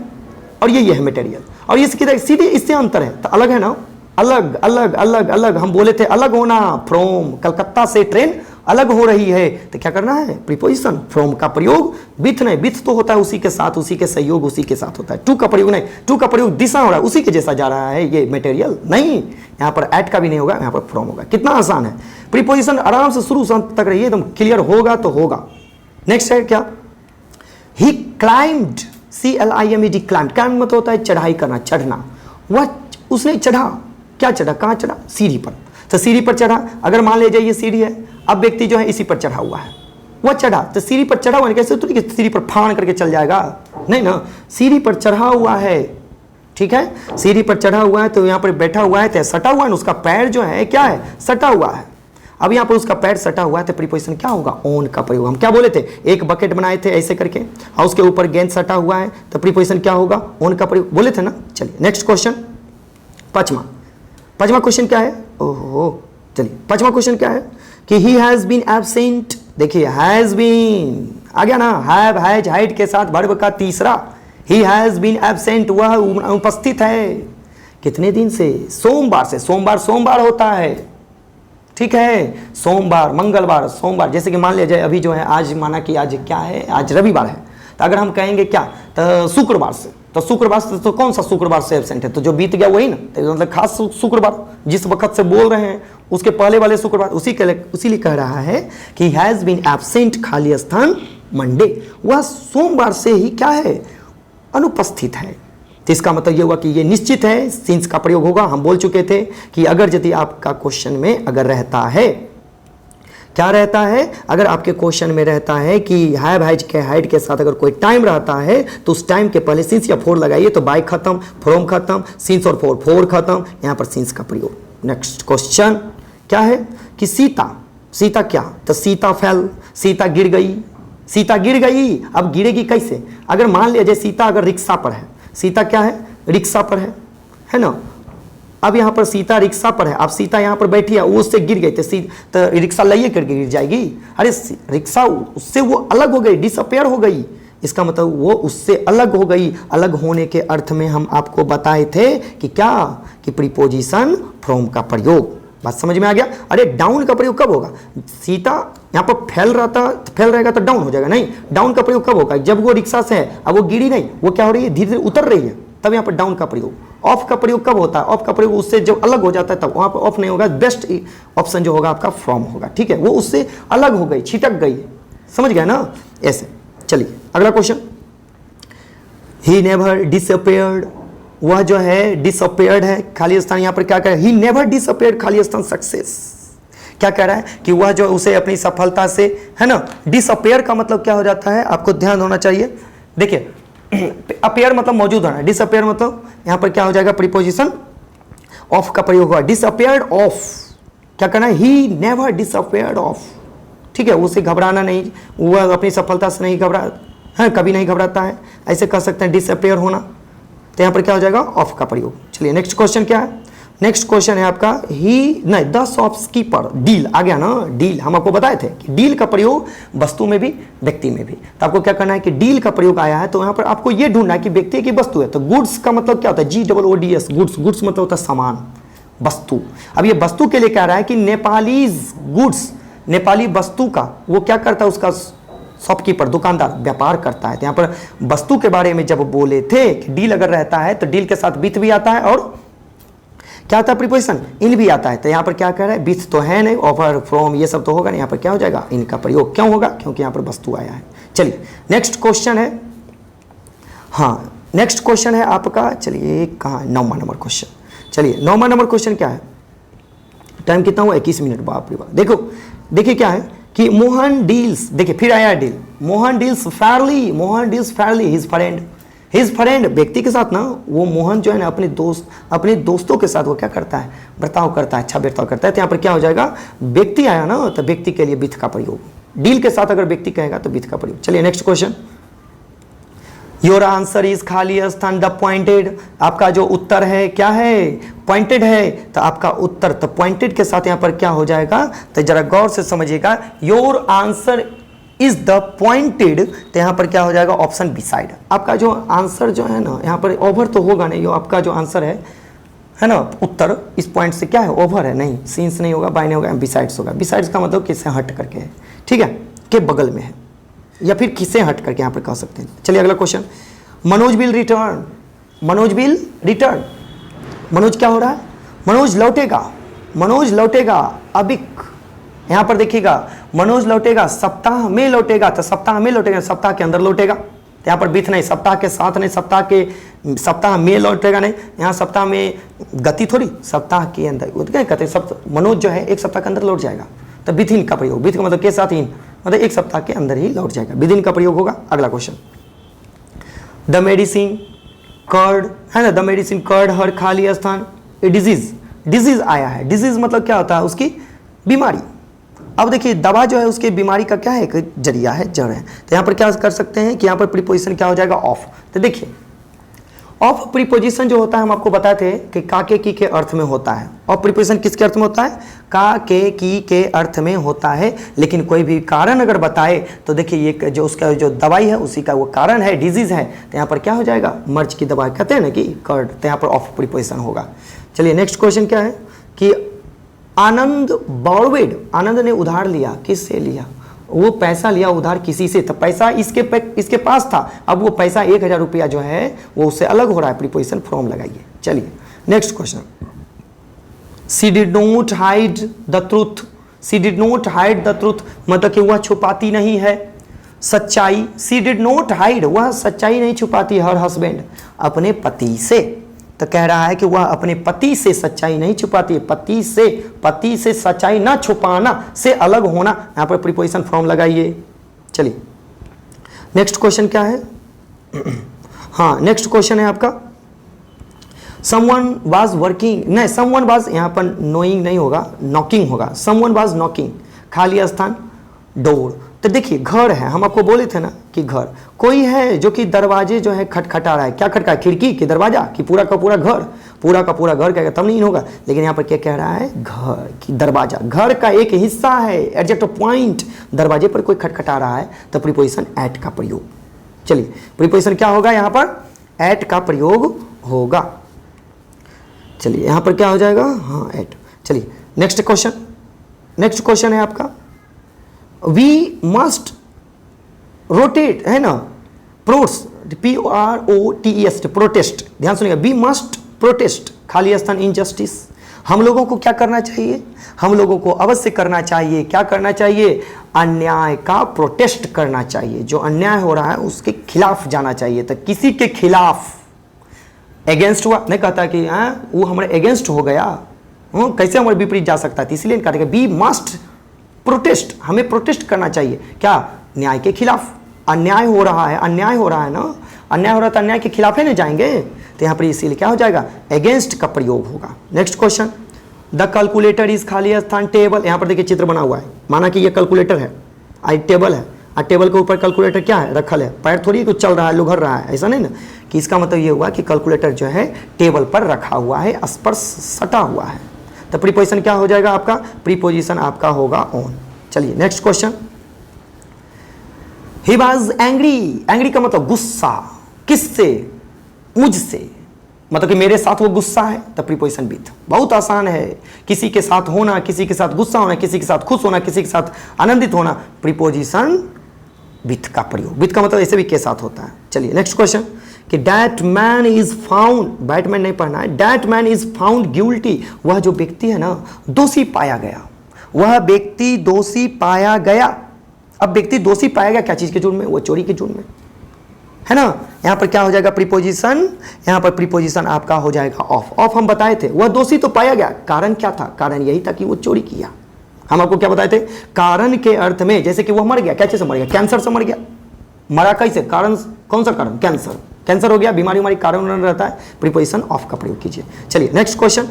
Speaker 1: और ये है मटेरियल, और ये सीधे इससे अंतर है, तो अलग है ना, अलग हम बोले थे अलग होना, फ्रॉम, कलकत्ता से ट्रेन अलग हो रही है, तो क्या करना है, प्रीपोजिशन, फ्रॉम का प्रयोग, विथ नहीं, विथ तो होता है उसी के साथ, उसी के सहयोग, उसी के साथ होता है। टू का प्रयोग नहीं, टू का प्रयोग दिशा हो रहा है, उसी के जैसा जा रहा है ये मटेरियल, नहीं, यहाँ पर एट का भी नहीं होगा, यहाँ पर फ्रॉम होगा। कितना आसान है, प्रीपोजिशन आराम से शुरू से अंत तक रहिए, एकदम क्लियर होगा तो होगा। नेक्स्ट है क्या, ही क्लाइम्ड, CLIMED, क्लाइम्ड, क्लाइम्ड मतलब होता है चढ़ाई करना, चढ़ना, वह उसने चढ़ा, क्या चढ़ा, कहाँ चढ़ा, सीढ़ी पर, तो सीढ़ी पर चढ़ा। अगर मान लीजिए ये सीढ़ी है, अब व्यक्ति जो है इसी पर चढ़ा हुआ है, वह चढ़ा, तो सीढ़ी पर चढ़ा हुआ है, कैसे उतरी, सीढ़ी पर फाड़ करके चल जाएगा, नहीं ना, सीढ़ी पर चढ़ा हुआ है, ठीक है, सीढ़ी पर चढ़ा हुआ है, तो यहाँ पर बैठा हुआ है, तो सटा हुआ है, उसका पैर जो है क्या है, सटा हुआ है। अब यहाँ पर उसका पैर सटा हुआ है, तो प्रीपोजिशन क्या होगा, ऑन का प्रयोग। हम क्या बोले थे, एक बकेट बनाए थे ऐसे करके और उसके ऊपर गेंद सटा हुआ है, तो प्रीपोजिशन क्या होगा, ऑन का प्रयोग, बोले थे ना। चलिए नेक्स्ट क्वेश्चन, पांचवा क्वेश्चन क्या है, ओहो चलिए पांचवा क्वेश्चन क्या है कि ही हैज बीन एब्सेंट। देखिए हैज बीन आ गया ना, हैव हैज हैड के साथ वर्ब का तीसरा, ही हैज बीन एब्सेंट, वह उपस्थित है, कितने दिन से, सोमवार से, सोमवार होता है, ठीक है, सोमवार, मंगलवार, सोमवार, जैसे कि मान लीजिए अभी जो है आज माना कि आज क्या है, आज रविवार है, तो अगर हम कहेंगे क्या, तो शुक्रवार से, तो शुक्रवार से तो कौन सा शुक्रवार से एब्सेंट है, तो जो बीत गया वही ना, तो मतलब खास शुक्रवार जिस वक्त से बोल रहे हैं उसके पहले वाले शुक्रवार, उसी कह रहा है कि हैज बीन एब्सेंट खाली स्थान मंडे, वह सोमवार से ही क्या है, अनुपस्थित है। तो इसका मतलब ये हुआ कि ये निश्चित है, सिंस का प्रयोग होगा। हम बोल चुके थे कि अगर यदि आपका क्वेश्चन में अगर रहता है, क्या रहता है, अगर आपके क्वेश्चन में रहता है कि हैव हैज के हैड के साथ अगर कोई टाइम रहता है तो उस टाइम के पहले सिंस या फोर लगाइए, तो बाय खत्म, फ्रॉम खत्म, सिंस और फोर खत्म, यहाँ पर सिंस का प्रयोग। नेक्स्ट क्वेश्चन क्या है कि सीता क्या, तो सीता फेल, सीता गिर गई, अब गिरेगी कैसे, अगर मान लीजिए सीता अगर रिक्शा पर है, सीता क्या है, रिक्शा पर है ना, अब यहाँ पर सीता रिक्शा पर है, अब सीता यहाँ पर बैठी है, वो उससे गिर गई, तो रिक्शा लाइए करके गिर जाएगी, अरे रिक्शा उससे वो अलग हो गई, डिसअपेयर हो गई, इसका मतलब वो उससे अलग हो गई। अलग होने के अर्थ में हम आपको बताए थे कि क्या, कि प्रीपोजिशन फ्रॉम का प्रयोग, बात समझ में आ गया। अरे डाउन का प्रयोग कब होगा, सीता यहाँ पर फैल रहेगा तो डाउन हो जाएगा, नहीं, डाउन का प्रयोग कब होगा, जब वो रिक्शा से है, अब वो गिरी नहीं, वो क्या हो रही है, धीरे धीरे उतर रही है, तब यहाँ पर डाउन का प्रयोग। ऑफ का प्रयोग कब होता है, ऑफ का प्रयोग उससे जब अलग हो जाता है, तब वहाँ पर ऑफ नहीं होगा, बेस्ट ऑप्शन जो होगा आपका फ्रॉम होगा, ठीक है, वो उससे अलग हो गई, छिटक गई, समझ गया ना, ऐसे। चलिए अगला क्वेश्चन, ही नेवर डिसअपेयर्ड, वह जो है डिसअपेयर्ड है, खाली स्थान यहाँ पर क्या कह रहा है, ही नेवर डिसअपेयर्ड, खाली स्थान सक्सेस, क्या कह रहा है कि वह जो उसे अपनी सफलता से, है ना, डिसअपेयर का मतलब क्या हो जाता है, आपको ध्यान होना चाहिए देखिए अपीयर मतलब मौजूद होना, डिसअपियर मतलब यहाँ पर क्या हो जाएगा, प्रीपोजिशन ऑफ का प्रयोग हुआ। डिसअपियर्ड ऑफ, क्या करना है, ही नेवर डिसअपियर्ड ऑफ, ठीक है, उसे घबराना नहीं, वह अपनी सफलता से नहीं घबरा है, कभी नहीं घबराता है, ऐसे कह सकते हैं डिसअपियर होना। तो यहाँ पर क्या हो जाएगा, ऑफ का प्रयोग। चलिए नेक्स्ट क्वेश्चन क्या है, नेक्स्ट क्वेश्चन है आपका ही नहीं द शॉपकीपर, डील आ गया ना, डील हम आपको बताए थे कि डील का प्रयोग वस्तु में भी व्यक्ति में भी। तो आपको क्या करना है कि डील का प्रयोग आया है तो यहाँ पर आपको ये ढूंढना है कि व्यक्ति की वस्तु है। तो गुड्स का मतलब क्या होता है, GOODS, गुड्स, गुड्स मतलब होता है सामान, वस्तु। अब ये वस्तु के लिए कह रहा है कि नेपालीज गुड्स, नेपाली वस्तु का वो क्या करता है, उसका शॉपकीपर दुकानदार व्यापार करता है। तो यहाँ पर वस्तु के बारे में जब बोले थे कि डील अगर रहता है तो डील के साथ विथ भी आता है और क्या आता है, प्रीपोजिशन इन भी आता है। तो यहाँ पर क्या कह रहा है, विथ तो है नहीं, ऑफर, फ्रॉम ये सब तो होगा नहीं, यहाँ पर क्या हो जाएगा, इनका प्रयोग क्यों होगा, क्योंकि यहाँ पर वस्तु आया है। चलिए नेक्स्ट क्वेश्चन है, हाँ नेक्स्ट क्वेश्चन है आपका, चलिए कहाँ, 9वां नंबर क्वेश्चन। चलिए 9वां नंबर क्वेश्चन क्या है, टाइम कितना हुआ, 21 मिनट, बाप रे बाप। देखो देखिए क्या है कि मोहन डील्स, देखिए फिर आया deal, Mohan deals Fairlie, Mohan deals Fairlie his friend, व्यक्ति के साथ ना वो मोहन जो है ना अपने दोस्तों के साथ वो क्या करता है, बर्ताव करता है, अच्छा बर्ताव करता है। तो यहाँ पर क्या हो जाएगा, व्यक्ति आया ना तो व्यक्ति के लिए विथ का प्रयोग, डील के साथ अगर व्यक्ति कहेगा तो विथ का प्रयोग। चलिए next question, your answer is खाली स्थान द पॉइंटेड, आपका जो उत्तर है क्या है, पॉइंटेड है। तो आपका उत्तर तो पॉइंटेड के साथ यहाँ पर क्या हो जाएगा, तो जरा गौर से समझिएगा, your answer is the pointed, तो यहाँ पर क्या हो जाएगा, ऑप्शन बी साइड। आपका जो आंसर जो है ना, यहाँ पर ओवर तो होगा नहीं, जो आपका जो आंसर है ना, उत्तर इस पॉइंट से क्या है, ओवर है नहीं, सीन्स नहीं होगा, बाय नहीं होगा, बिसाइड्स होगा। बिसाइड्स का मतलब किससे हट करके है, ठीक है, के बगल में है, या फिर किससे हट करके यहाँ पर कह सकते हैं। चलिए अगला question, Manoj will return, Manoj will return, Manoj क्या हो रहा है, मनोज लौटेगा, मनोज लौटेगा अबिक, यहाँ पर देखिएगा मनोज लौटेगा, सप्ताह में लौटेगा, तो सप्ताह में लौटेगा, सप्ताह के अंदर लौटेगा। तो यहाँ पर बीत नहीं, सप्ताह के साथ नहीं, सप्ताह में लौटेगा नहीं, यहाँ सप्ताह में गति थोड़ी, सप्ताह के अंदर कहते हैं, मनोज जो है एक सप्ताह के अंदर लौट जाएगा। तो विथिन का प्रयोग, विथ का मतलब के साथ इन, मतलब एक सप्ताह के अंदर ही लौट जाएगा, विदिन का प्रयोग होगा। अगला क्वेश्चन, द मेडिसिन कर्ड है ना, द मेडिसिन कर्ड हर खाली स्थान ए डिजीज, डिजीज आया है, डिजीज मतलब क्या होता है, उसकी बीमारी। अब देखिए दवा जो है उसके बीमारी का क्या है, एक जरिया है, जड़ है। तो यहाँ पर क्या कर सकते हैं कि यहाँ पर प्रीपोजिशन क्या हो जाएगा, ऑफ। तो देखिए ऑफ प्रीपोजिशन जो होता है हम आपको बताए थे कि का के की के अर्थ में होता है। ऑफ प्रीपोजिशन किसके अर्थ में होता है, का के की के अर्थ में होता है। लेकिन कोई भी कारण अगर बताए तो देखिए ये जो उसका जो दवाई है उसी का वो कारण है, डिजीज है, तो यहाँ पर क्या हो जाएगा, मर्ज की दवाई कहते हैं ना कि कर्ड, तो यहाँ पर ऑफ प्रीपोजिशन होगा। चलिए नेक्स्ट क्वेश्चन क्या है कि आनंद बॉर्वेड, आनंद ने उधार लिया, किससे लिया, वो पैसा लिया उधार किसी से, तो पैसा इसके पास था, अब वो पैसा 1000 रुपया जो है वो उससे अलग हो रहा है, प्रीपोजिशन फ्रॉम लगाइए। चलिए next question, she did not hide the truth, she did not hide the truth मतलब कि वह छुपाती नहीं है सच्चाई, सी डिड नॉट हाइड, वह सच्चाई नहीं छुपाती हर हस्बैंड, अपने पति से। तो कह रहा है कि वह अपने पति से सच्चाई नहीं छुपाती है, पति से सच्चाई ना छुपाना, से अलग होना, यहाँ पर प्रीपोजिशन फ्रॉम लगाइए। चलिए नेक्स्ट क्वेश्चन क्या है, हाँ नेक्स्ट क्वेश्चन है आपका, समवन वाज वर्किंग, नहीं समवन वाज, यहाँ पर नोइंग नहीं होगा, नॉकिंग होगा, समवन वाज नॉकिंग, खाली स्थान डोर। तो देखिए घर है, हम आपको बोले थे ना कि घर, कोई है जो कि दरवाजे जो है खटखटा रहा है, क्या खटका, खिड़की कि दरवाजा कि पूरा का पूरा घर, पूरा का पूरा घर कहेगा तब नहीं होगा। लेकिन यहाँ पर क्या कह रहा है, घर की दरवाजा, घर का एक हिस्सा है, एडजेक्टिव पॉइंट, दरवाजे पर कोई खटखटा रहा है, तो प्रीपोजिशन एट का प्रयोग। चलिए प्रीपोजिशन क्या होगा, यहाँ पर एट का प्रयोग होगा। चलिए यहाँ पर क्या हो जाएगा, हाँ एट। चलिए नेक्स्ट क्वेश्चन, नेक्स्ट क्वेश्चन है आपका, वी मस्ट रोटेट है ना, प्रोट्स PROTEST, प्रोटेस्ट, ध्यान सुनिएगा, वी मस्ट प्रोटेस्ट, खाली स्थान इनजस्टिस, हम लोगों को क्या करना चाहिए, हम लोगों को अवश्य करना चाहिए, क्या करना चाहिए, अन्याय का प्रोटेस्ट करना चाहिए, जो अन्याय हो रहा है उसके खिलाफ जाना चाहिए। तो किसी के खिलाफ, अगेंस्ट हुआ नहीं कहता कि वो हमारे अगेंस्ट हो गया, कैसे हमारे विपरीत जा सकता है, इसलिए कहते हैं वी मस्ट प्रोटेस्ट, हमें प्रोटेस्ट करना चाहिए, क्या, न्याय के खिलाफ। अन्याय हो रहा है, अन्याय हो रहा है ना, अन्याय हो रहा है तो अन्याय के खिलाफ ही नहीं जाएंगे, तो यहाँ पर इसीलिए क्या हो जाएगा, अगेंस्ट का प्रयोग होगा। Next question, the calculator is खाली स्थान टेबल। यहाँ पर देखिए चित्र बना हुआ है, माना कि ये कैलकुलेटर है, आई टेबल है, और टेबल के ऊपर कैलकुलेटर क्या है, रखल है, पैर थोड़ी कुछ चल रहा है, लुघर रहा है, ऐसा नहीं ना, कि इसका मतलब ये हुआ कि कैलकुलेटर जो है टेबल पर रखा हुआ है, स्पर्श सटा हुआ है, तो प्रीपोजिशन क्या हो जाएगा आपका, प्रीपोजिशन आपका होगा ऑन। चलिए next question, he was angry, angry का मतलब गुस्सा, किससे, मुझसे, मतलब कि मेरे साथ वो गुस्सा है, तो प्रीपोजिशन विथ। बहुत आसान है, किसी के साथ होना, किसी के साथ गुस्सा होना, किसी के साथ खुश होना, किसी के साथ आनंदित होना, प्रीपोजिशन विथ का प्रयोग। विथ का मतलब ऐसे भी के साथ होता है। चलिए नेक्स्ट क्वेश्चन, कि that man is found, Batman नहीं पढ़ना है, that man is found guilty, वह जो व्यक्ति है ना दोषी पाया गया, वह व्यक्ति दोषी पाया गया। अब व्यक्ति दोषी पाया गया क्या चीज के जुर्म में, वो चोरी के जुर्म में, है ना। यहां पर क्या हो जाएगा प्रीपोजिशन, यहां पर प्रीपोजिशन आपका हो जाएगा ऑफ। ऑफ हम बताए थे, वह दोषी तो पाया गया, कारण क्या था, कारण यही था कि वो चोरी किया। हम आपको क्या बताए थे, कारण के अर्थ में, जैसे कि वह मर गया, क्या चीज से मर गया, कैंसर से मर गया, मरा कैसे, कारण कौन सा कारण, कैंसर, कैंसर हो गया, बीमारी हमारी कारण रहता है, प्रीपोजिशन ऑफ का प्रयोग कीजिए। चलिए next question,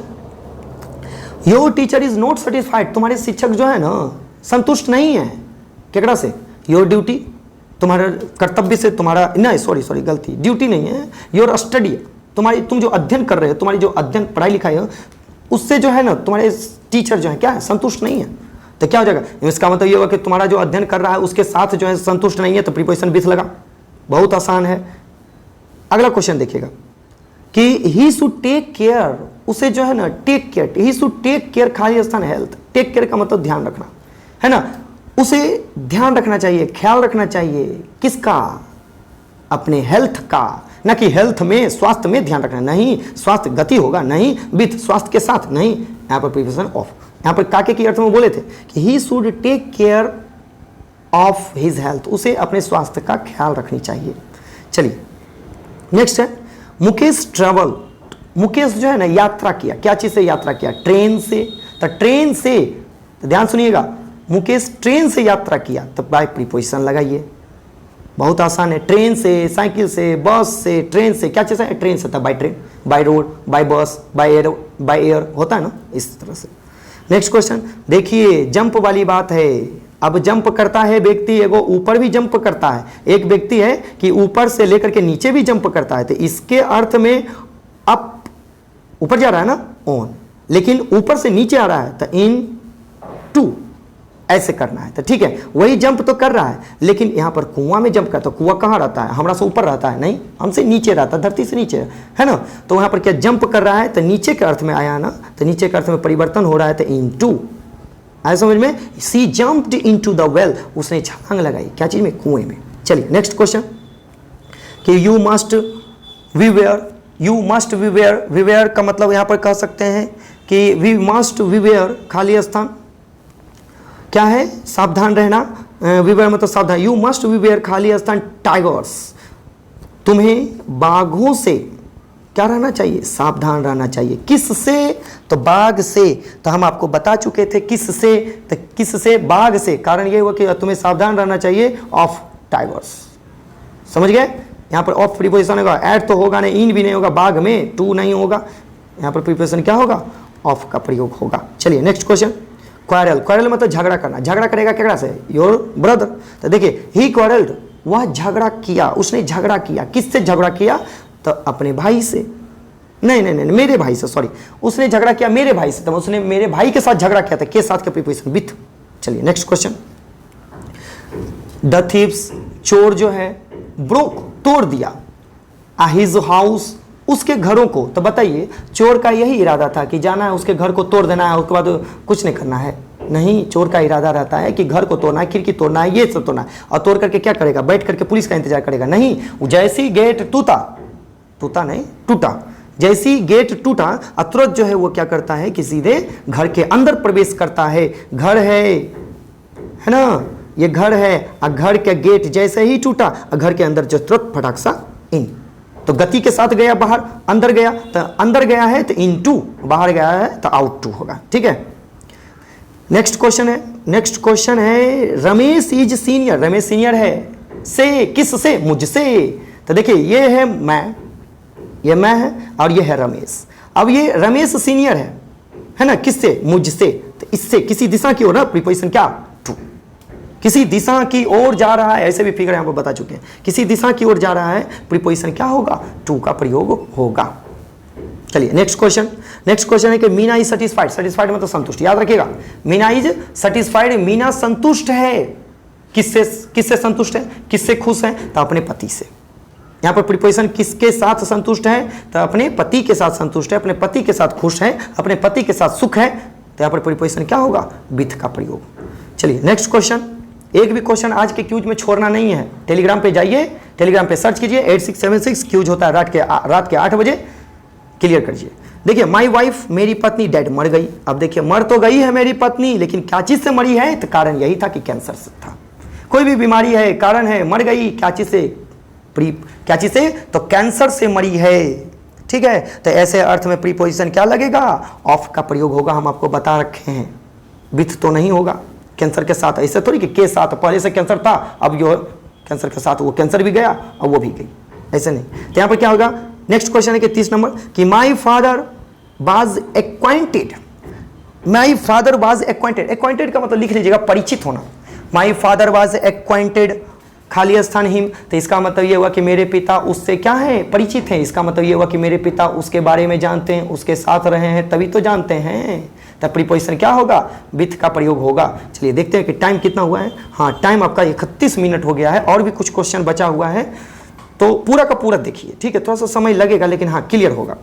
Speaker 1: your teacher is not satisfied, तुम्हारे शिक्षक जो है ना संतुष्ट नहीं है, केकड़ा से, योर ड्यूटी, तुम्हारे कर्तव्य से, तुम्हारा नहीं सॉरी गलती, ड्यूटी नहीं है, योर स्टडी, तुम्हारी, तुम जो अध्ययन कर रहे हो, तुम्हारी जो अध्ययन पढ़ाई लिखाई है उससे जो है ना तुम्हारे टीचर जो है क्या है, संतुष्ट नहीं है, तो क्या हो जाएगा, इसका मतलब ये होगा कि तुम्हारा जो अध्ययन कर रहा है उसके साथ जो है संतुष्ट नहीं है, तो प्रीपोजिशन विथ लगा। बहुत आसान है। अगला क्वेश्चन देखिएगा, कि ही शुड टेक केयर, उसे जो है ना take care, he should take care, खाली स्थान हेल्थ, टेक केयर का मतलब ध्यान रखना, है ना, उसे ध्यान रखना चाहिए, ख्याल रखना चाहिए, किसका, अपने हेल्थ का, न कि हेल्थ में, स्वास्थ्य में ध्यान रखना, नहीं स्वास्थ्य गति होगा, नहीं विथ, स्वास्थ्य के साथ नहीं, यहाँ पर प्रीपोजिशन ऑफ। यहाँ पर काके की अर्थ में बोले थे कि he should take care of his health, उसे अपने स्वास्थ्य का ख्याल रखनी चाहिए। चलिए नेक्स्ट है, मुकेश ट्रेवल, मुकेश जो है ना यात्रा किया, क्या चीज से यात्रा किया, ट्रेन से, तो ट्रेन से, तो ध्यान सुनिएगा, मुकेश ट्रेन से यात्रा किया, तो बाय प्रीपोजिशन लगाइए। बहुत आसान है, ट्रेन से, साइकिल से, बस से, ट्रेन से, क्या चीज़ है, ट्रेन से था, by train, by road, by bus, by air होता है ना, इस तरह से। नेक्स्ट क्वेश्चन देखिए, जंप वाली बात है। अब जंप करता है व्यक्ति, एगो ऊपर भी जंप करता है, एक व्यक्ति है कि ऊपर से लेकर के नीचे भी जंप करता है, तो इसके अर्थ में अप, ऊपर जा रहा है ना ऑन, लेकिन ऊपर से नीचे आ रहा है तो इन टू, ऐसे करना है, तो ठीक है, वही जंप तो कर रहा है, लेकिन यहां पर कुआं में जंप करता है, कुआं कहां रहता है, हमरा से ऊपर रहता है, नहीं हमसे नीचे रहता है, धरती से नीचे है ना, तो वहां पर क्या जंप कर रहा है, तो नीचे के अर्थ में आया ना, तो नीचे के अर्थ में परिवर्तन हो रहा है, तो इनटू, आया समझ में, सी जंप्ड इनटू द वेल, उसने छलांग लगाई, क्या चीज में, कुएं में। चलिए नेक्स्ट क्वेश्चन, कि यू मस्ट विवेयर, यू मस्ट विवेयर, विवेयर का मतलब यहां पर कह सकते हैं कि वी मस्ट विवेयर, खाली स्थान, क्या है, सावधान रहना, विवेयर मतलब सावधान, यू मस्ट विवेयर, खाली स्थान, टाइगर्स, तुम्हें बाघों से क्या रहना चाहिए, सावधान रहना चाहिए, किससे, तो बाघ से, तो हम आपको बता चुके थे किससे, तो किससे, बाघ से, कारण ये हुआ कि तुम्हें सावधान रहना चाहिए ऑफ टाइगर्स, समझ गए। यहाँ पर ऑफ प्रीपोजिशन होगा, एट तो होगा नहीं, इन भी नहीं होगा, बाघ में टू नहीं होगा, यहाँ पर प्रीपोजिशन क्या होगा, ऑफ का प्रयोग होगा। चलिए नेक्स्ट क्वेश्चन, क्वारल, क्वारल मतलब झगड़ा करना, झगड़ा करेगा केकड़ा से, योर ब्रदर, तो देखिए ही क्वारल्ड, वह झगड़ा किया, उसने झगड़ा किया, किससे झगड़ा किया, तो अपने भाई से, नहीं मेरे भाई से, सॉरी, उसने झगड़ा किया मेरे भाई से, तो उसने मेरे भाई के साथ झगड़ा किया था, के साथ का प्रीपोजिशन विथ। चलिए नेक्स्ट क्वेश्चन, द थीव्स, चोर जो है, ब्रोक, तोड़ दिया, हिज हाउस, उसके घरों को, तो बताइए चोर का यही इरादा था कि जाना है उसके घर को तोड़ देना है, उसके बाद कुछ नहीं करना है, नहीं, चोर का इरादा रहता है कि घर को तोड़ना है, खिड़की तोड़ना है, ये सब तोड़ना है, और तोड़ करके क्या करेगा, बैठ करके पुलिस का इंतजार करेगा, नहीं, जैसी गेट टूटा, टूटा नहीं टूटा, जैसी गेट टूटा, तुरंत जो है वो क्या करता है कि सीधे घर के अंदर प्रवेश करता है, घर है ना, ये घर है, और घर का गेट जैसे ही टूटा, घर के अंदर जो तुरंत फटाक सा इन, तो गति के साथ गया बाहर, अंदर गया तो अंदर गया है तो इन टू, बाहर गया है तो आउट टू होगा, ठीक है। नेक्स्ट क्वेश्चन है, नेक्स्ट क्वेश्चन है, Ramesh is senior, Ramesh senior है, से, किस से, मुझसे। तो देखिए ये है मैं, ये मैं है और ये है रमेश। अब ये रमेश सीनियर है ना, किससे, मुझसे। तो इससे किसी दिशा की ओर ना प्रीपोजिशन क्या, टू। किसी दिशा की ओर जा रहा है, ऐसे भी फिगर यहां पर बता चुके हैं, किसी दिशा की ओर जा रहा है, प्रीपोजिशन क्या होगा, टू का प्रयोग होगा। चलिए नेक्स्ट क्वेश्चन। नेक्स्ट क्वेश्चन है कि मीना इज सेटिस्फाइड। सेटिस्फाइड मतलब संतुष्ट, याद रखिएगा, मीना इज सेटिस्फाइड, मीना संतुष्ट है। किससे, किससे संतुष्ट है, किससे खुश है, तो अपने पति से। यहां पर प्रीपोजिशन किसके साथ संतुष्ट है, तो अपने पति के साथ संतुष्ट है, अपने पति के साथ खुश है, अपने पति के साथ सुख है। तो यहां पर प्रीपोजिशन क्या होगा, विथ का प्रयोग। चलिए नेक्स्ट क्वेश्चन। एक भी क्वेश्चन आज के क्यूज में छोड़ना नहीं है। टेलीग्राम पे जाइए, टेलीग्राम पे सर्च कीजिए 8676, क्यूज होता है रात के 8 बजे, क्लियर करिए। देखिए माई वाइफ, मेरी पत्नी डेड, मर गई। अब देखिए मर तो गई है मेरी पत्नी, लेकिन क्या चीज से मरी है, तो कारण यही था कि कैंसर से था। कोई भी बीमारी है, कारण है, मर गई, क्या चीज से, क्या चीज से, तो कैंसर से मरी है। ठीक है, तो ऐसे अर्थ में प्रीपोजिशन क्या लगेगा, ऑफ का प्रयोग होगा। हम आपको बता रखे हैं, विथ तो नहीं होगा कैंसर के साथ। ऐसे थोड़ी कि के साथ, पहले से कैंसर था, अब जो कैंसर के साथ वो कैंसर भी गया और वो भी गई, ऐसे नहीं। तो यहां पर क्या होगा, नेक्स्ट क्वेश्चन है कि 30 नंबर कि my father was acquainted. My father was acquainted, acquainted का मतलब लिख लीजिएगा परिचित होना। माई फादर वाज एक्वाइंटेड, खाली स्थान हिम, तो इसका मतलब ये हुआ कि मेरे पिता उससे क्या है, परिचित हैं। इसका मतलब ये हुआ कि मेरे पिता उसके बारे में जानते हैं, उसके साथ रहे हैं, तभी तो जानते हैं। तब प्रीपोजिशन क्या होगा, विथ का प्रयोग होगा। चलिए देखते हैं कि टाइम कितना हुआ है। हाँ, टाइम आपका 31 मिनट हो गया है, और भी कुछ क्वेश्चन बचा हुआ है, तो पूरा का पूरा देखिए। ठीक है, थोड़ा सा समय लगेगा, लेकिन हाँ क्लियर होगा।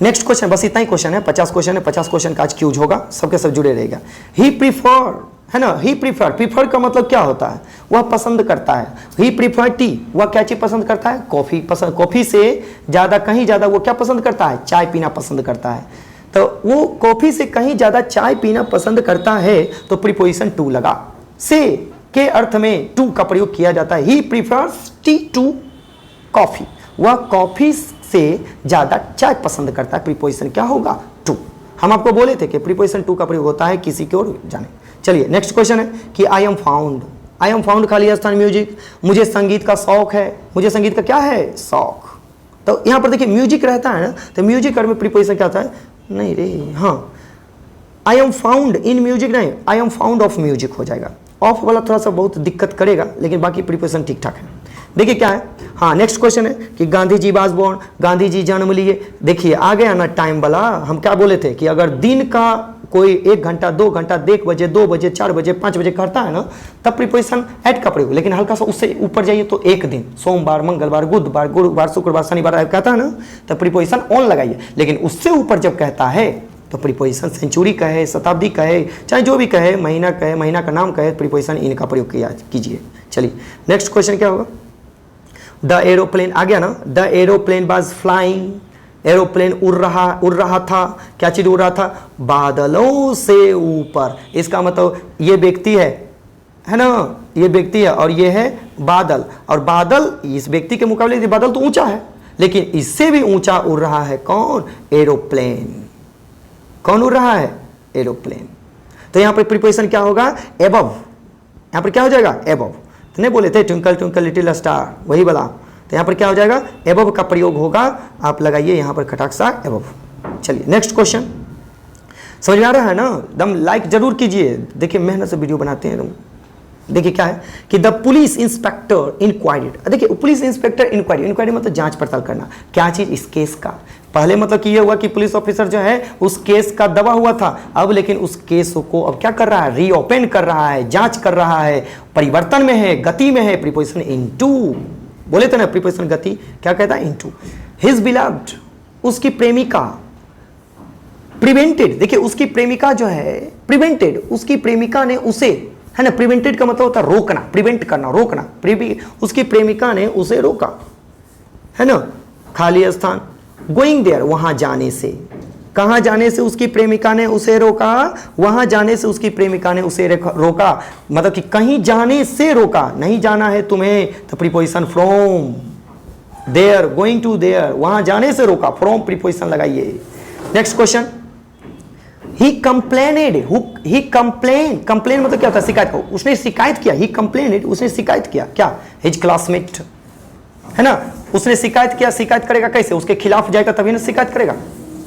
Speaker 1: नेक्स्ट क्वेश्चन, बस इतना ही क्वेश्चन है, 50 क्वेश्चन है, 50 क्वेश्चन का आज क्यूज होगा, सबके सब जुड़े रहेगा। ही प्रीफर, है ना, ही प्रीफर, प्रीफर का मतलब क्या होता है, वह पसंद करता है। ही प्रीफर टी, वह क्या चीज पसंद करता है, कॉफी पसंद, कॉफी से ज्यादा, कहीं ज्यादा वो क्या पसंद करता है, चाय पीना पसंद करता है। तो वो कॉफी से कहीं ज्यादा चाय पीना पसंद करता है, तो प्रीपोजिशन टू लगा। से के अर्थ में टू का प्रयोग किया जाता है। ही प्रीफर्स टी टू कॉफी, वह कॉफी से ज्यादा चाय पसंद करता है, प्रीपोजिशन क्या होगा, टू। हम आपको बोले थे कि प्रीपोजिशन टू का प्रयोग होता है किसी की ओर जाने। चलिए नेक्स्ट क्वेश्चन है कि आई am found. I am found खाली स्थान म्यूजिक, मुझे संगीत का शौक है। मुझे संगीत का क्या है, शौक। तो यहां पर देखिए म्यूजिक रहता है ना, तो म्यूजिक में प्रीपोजिशन क्या होता है, नहीं रे, हाँ, I am found in music नहीं, I am found of music हो जाएगा। ऑफ वाला थोड़ा सा बहुत दिक्कत करेगा, लेकिन बाकी प्रीपोजिशन ठीक ठाक है। देखिए क्या है, हाँ नेक्स्ट क्वेश्चन है कि गांधी जी वाज बोर्न, गांधी जी जन्म लिए। देखिए आ गया ना टाइम वाला, हम क्या बोले थे कि अगर दिन का कोई 1 घंटा 2 घंटा 1 बजे 2 बजे 4 बजे 5 बजे करता है ना, तब प्रीपोजिशन ऐड का प्रयोग। लेकिन हल्का सा उससे ऊपर जाइए तो एक दिन, सोमवार, मंगलवार, बुधवार, गुरुवार, शुक्रवार, शनिवार कहता है ना, तब प्रीपोजिशन ऑन लगाइए। लेकिन उससे ऊपर जब कहता है तो प्रीपोजिशन सेंचुरी कहे, शताब्दी कहे, चाहे जो भी कहे, महीना कहे, महीना का नाम कहे, प्रीपोजिशन इनका प्रयोग कीजिए। चलिए नेक्स्ट क्वेश्चन क्या होगा, द एरोप्लेन आ गया ना, the aeroplane was flying, aeroplane उड़ रहा था। क्या चीज उड़ रहा था, बादलों से ऊपर। इसका मतलब ये व्यक्ति है ना, ये व्यक्ति है और ये है बादल, और बादल इस व्यक्ति के मुकाबले बादल तो ऊंचा है, लेकिन इससे भी ऊंचा उड़ रहा है कौन, एरोप्लेन। कौन उड़ रहा है, एरोप्लेन। तो यहां पर प्रीपोजिशन क्या होगा, एबव। यहां पर क्या हो जाएगा, एबव। तो नहीं बोले थे ट्विंकल ट्विंकल लिटिल स्टार, वही वाला। तो यहां पर क्या हो जाएगा, एबव का प्रयोग होगा। आप लगाइए यहां पर खटाक सा एबव। चलिए नेक्स्ट क्वेश्चन, समझ में आ रहा है ना, दम लाइक जरूर कीजिए। देखिए मेहनत से वीडियो बनाते हैं। देखिए क्या है कि द पुलिस इंस्पेक्टर इंक्वायरीड। देखिए पुलिस इंस्पेक्टर इंक्वायरी मतलब जांच पड़ताल करना। क्या चीज, इस केस का। पहले मतलब कि ये हुआ कि पुलिस ऑफिसर जो है उस केस का दबा हुआ था, अब लेकिन उस केस को अब क्या कर रहा है, रीओपन कर रहा है, जांच कर रहा है, परिवर्तन में है, गति में है। प्रीपोजिशन इनटू, बोले थे ना प्रीपोजिशन गति क्या कहता है, इनटू। हिज बिलव्ड, उसकी प्रेमिका। प्रिवेंटेड, देखिए उसकी प्रेमिका जो है, प्रिवेंटेड, उसकी प्रेमिका ने उसे, है ना, प्रिवेंटेड का मतलब होता है रोकना, प्रिवेंट करना, रोकना। उसकी प्रेमिका ने उसे रोका, है ना, खाली स्थान, गोइंग देयर, वहां जाने से। कहां जाने से उसकी प्रेमिका ने उसे रोका, वहां जाने से उसकी प्रेमिका ने उसे रोका। मतलब कि कहीं जाने से रोका, नहीं जाना है तुम्हें, तो preposition from, there, going to there, वहां जाने से रोका, फ्रॉम प्रीपोजिशन लगाइए। नेक्स्ट क्वेश्चन, ही कंप्लेन मतलब क्या होता है? शिकायत। उसने शिकायत किया, ही कंप्लेन, उसने शिकायत किया क्या? हिज क्लासमेट, है ना, उसने शिकायत किया। शिकायत करेगा कैसे? उसके खिलाफ जाएगा तभी ना शिकायत करेगा,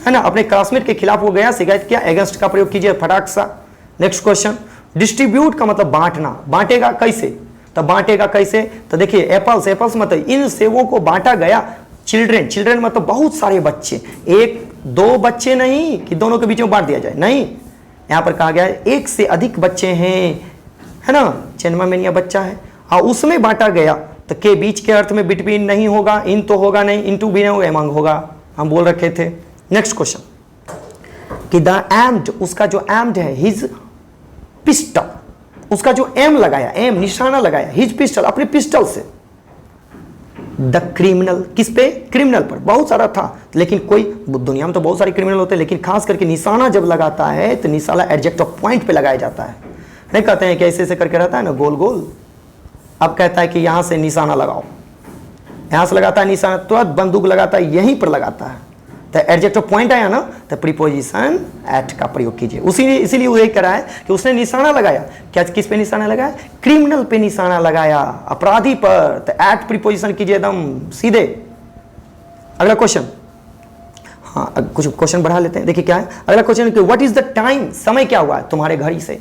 Speaker 1: है ना। अपने क्लासमेट के खिलाफ वो गया, शिकायत किया। अगेंस्ट का प्रयोग कीजिए फटाक सा। नेक्स्ट क्वेश्चन, डिस्ट्रीब्यूट का मतलब बांटना। बांटेगा कैसे? तो बांटेगा कैसे? तो देखिए एप्पल्स, एप्पल्स मतलब इन सेवों को बांटा गया। चिल्ड्रेन, चिल्ड्रेन मतलब बहुत सारे बच्चे, एक दो बच्चे नहीं कि दोनों के बीच में बांट दिया जाए, नहीं। यहां पर कहा गया है एक से अधिक बच्चे हैं, है ना, चेनमा मेनिया बच्चा है और उसमें बांटा गया। तो के बीच के अर्थ में बिटवीन नहीं होगा, इन तो होगा नहीं, इनटू भी नहीं होगा, एमंग होगा, हम बोल रखे थे। नेक्स्ट क्वेश्चन कि द एम्ड, उसका जो एम्ड है, हिज पिस्टल, उसका जो एम लगाया, एम निशाना लगाया, हिज पिस्टल, अपने पिस्टल से। द क्रिमिनल, किस पे? क्रिमिनल पर। बहुत सारा था, लेकिन कोई, दुनिया में तो बहुत सारे क्रिमिनल होते हैं, लेकिन खास करके निशाना जब लगाता है तो निशाना एडजेक्ट ऑफ पॉइंट पे लगाया जाता है। नहीं कहते हैं कि ऐसे ऐसे करके रहता है ना गोल गोल, अब कहता है कि यहां से निशाना लगाओ, यहां से लगाता है निशाना, तुरंत बंदूक लगाता है, यहीं पर लगाता है। तो एडजेक्ट ऑफ पॉइंट आया ना, तो प्रीपोजिशन एट का प्रयोग कीजिए। इसीलिए वो यही करा है कि उसने निशाना लगाया। क्या, किस पे निशाना लगाया? क्रिमिनल पे निशाना लगाया, अपराधी पर। तो एट प्रीपोजिशन कीजिए एकदम सीधे। अगला क्वेश्चन, हाँ कुछ क्वेश्चन बढ़ा लेते हैं। देखिए क्या है अगला question, what is the time, समय क्या हुआ है तुम्हारे घड़ी से?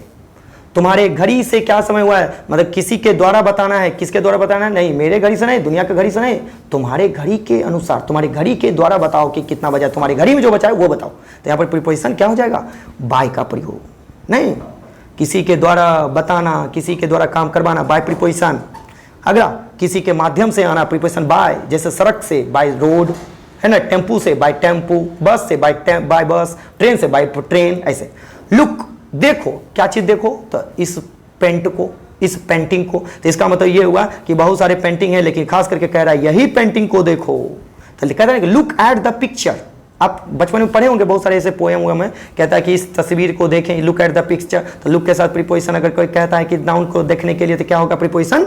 Speaker 1: तुम्हारे घड़ी से क्या समय हुआ है? मतलब किसी के द्वारा बताना है, किसके द्वारा बताना है? नहीं, मेरे घड़ी से नहीं, दुनिया के घड़ी से नहीं, तुम्हारे घड़ी के अनुसार, तुम्हारी घड़ी के द्वारा बताओ कि कितना बजा, तुम्हारी घड़ी में जो बचा है वो बताओ। तो यहाँ पर प्रीपोजिशन क्या हो जाएगा? बाय का प्रयोग। नहीं, किसी के द्वारा बताना, किसी के द्वारा काम करवाना, बाय प्रीपोजिशन। अगला, किसी के माध्यम से आना, प्रीपोजिशन बाय। जैसे सड़क से बाय रोड, है ना, टेम्पू से बाय टेम्पू, बस से बाय बस, ट्रेन से बाय ट्रेन, ऐसे। लुक, देखो, क्या चीज देखो? तो इस पेंट को, इस पेंटिंग को। तो इसका मतलब ये हुआ कि बहुत सारे पेंटिंग है, लेकिन खास करके कह रहा है यही पेंटिंग को देखो। तो कहता है कि लुक एट द पिक्चर। आप बचपन में पढ़े होंगे बहुत सारे ऐसे पोएम हुए में, कहता है कि इस तस्वीर को देखें, लुक एट द पिक्चर। तो लुक के साथ प्रीपोजिशन अगर कोई कहता है कि नाउन को देखने के लिए, तो क्या होगा? प्रीपोजिशन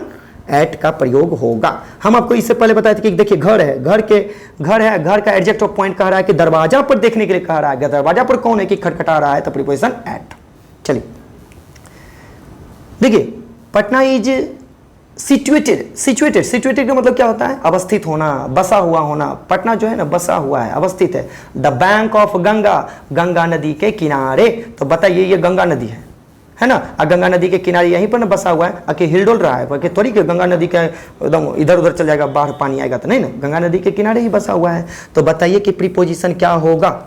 Speaker 1: एट का प्रयोग होगा। हम आपको इससे पहले बताए थे कि देखिए घर है, घर का एडजेक्ट ऑफ पॉइंट कह रहा है कि दरवाजा पर देखने के लिए कह रहा है। दरवाजा पर कौन है कि खटखटा रहा है? तो प्रीपोजिशन एट। चलिए देखिए, पटना इज सिचुएटेड का मतलब क्या होता है? अवस्थित होना, बसा हुआ होना। पटना जो है ना बसा हुआ है, अवस्थित है। The bank of Ganga, Ganga नदी के किनारे। तो बताइए ये गंगा नदी है ना, गंगा नदी के किनारे यहीं पर ना बसा हुआ है। कि हिल डोल रहा है कि थोड़ी कि गंगा नदी का एकदम इधर उधर चल जाएगा, बाहर पानी आएगा, तो नहीं ना, गंगा नदी के किनारे ही बसा हुआ है। तो बताइए कि प्रीपोजिशन क्या होगा?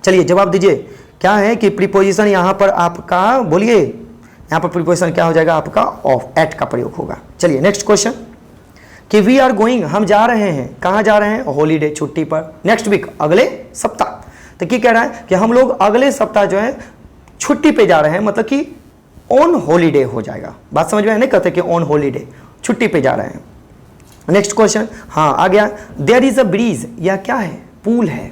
Speaker 1: चलिए जवाब दीजिए, क्या है कि प्रीपोजिशन यहाँ पर आपका, बोलिए यहाँ पर प्रीपोजिशन क्या हो जाएगा आपका? ऑफ, एट का प्रयोग होगा। चलिए नेक्स्ट क्वेश्चन कि वी आर गोइंग, हम जा रहे हैं। कहाँ जा रहे हैं? हॉलीडे, छुट्टी पर। नेक्स्ट वीक, अगले सप्ताह। तो क्या कह रहा है कि हम लोग अगले सप्ताह जो है छुट्टी पे जा रहे हैं, मतलब कि ऑन हॉलीडे हो जाएगा। बात समझ में नहीं कहते कि ऑन हॉलीडे, छुट्टी पे जा रहे हैं। नेक्स्ट क्वेश्चन, हाँ आ गया, देयर इज अ ब्रिज, यह क्या है? पुल है।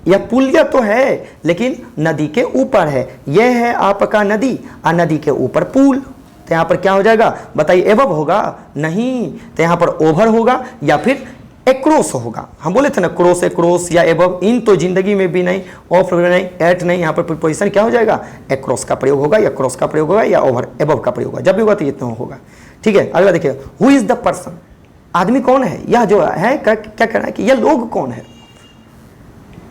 Speaker 1: यह पुलिया तो है लेकिन नदी के ऊपर है। यह है आपका नदी और नदी के ऊपर पुल। तो यहाँ पर क्या हो जाएगा? बताइए, एबव होगा? नहीं, तो यहाँ पर ओवर होगा या फिर एक्रोस होगा। हम बोले थे ना क्रॉस, एक्रोस या एबव, इन तो जिंदगी में भी नहीं, ऑफ नहीं, एट नहीं। यहाँ पर प्रीपोजिशन क्या हो जाएगा? एक्रोस का प्रयोग होगा या क्रॉस का प्रयोग होगा या ओवर, एबव का प्रयोग होगा। जब भी होगा तो इतना होगा। ठीक है, अगला देखिए, हु इज द पर्सन, आदमी कौन है? यह जो है क्या कहना है कि यह लोग कौन है?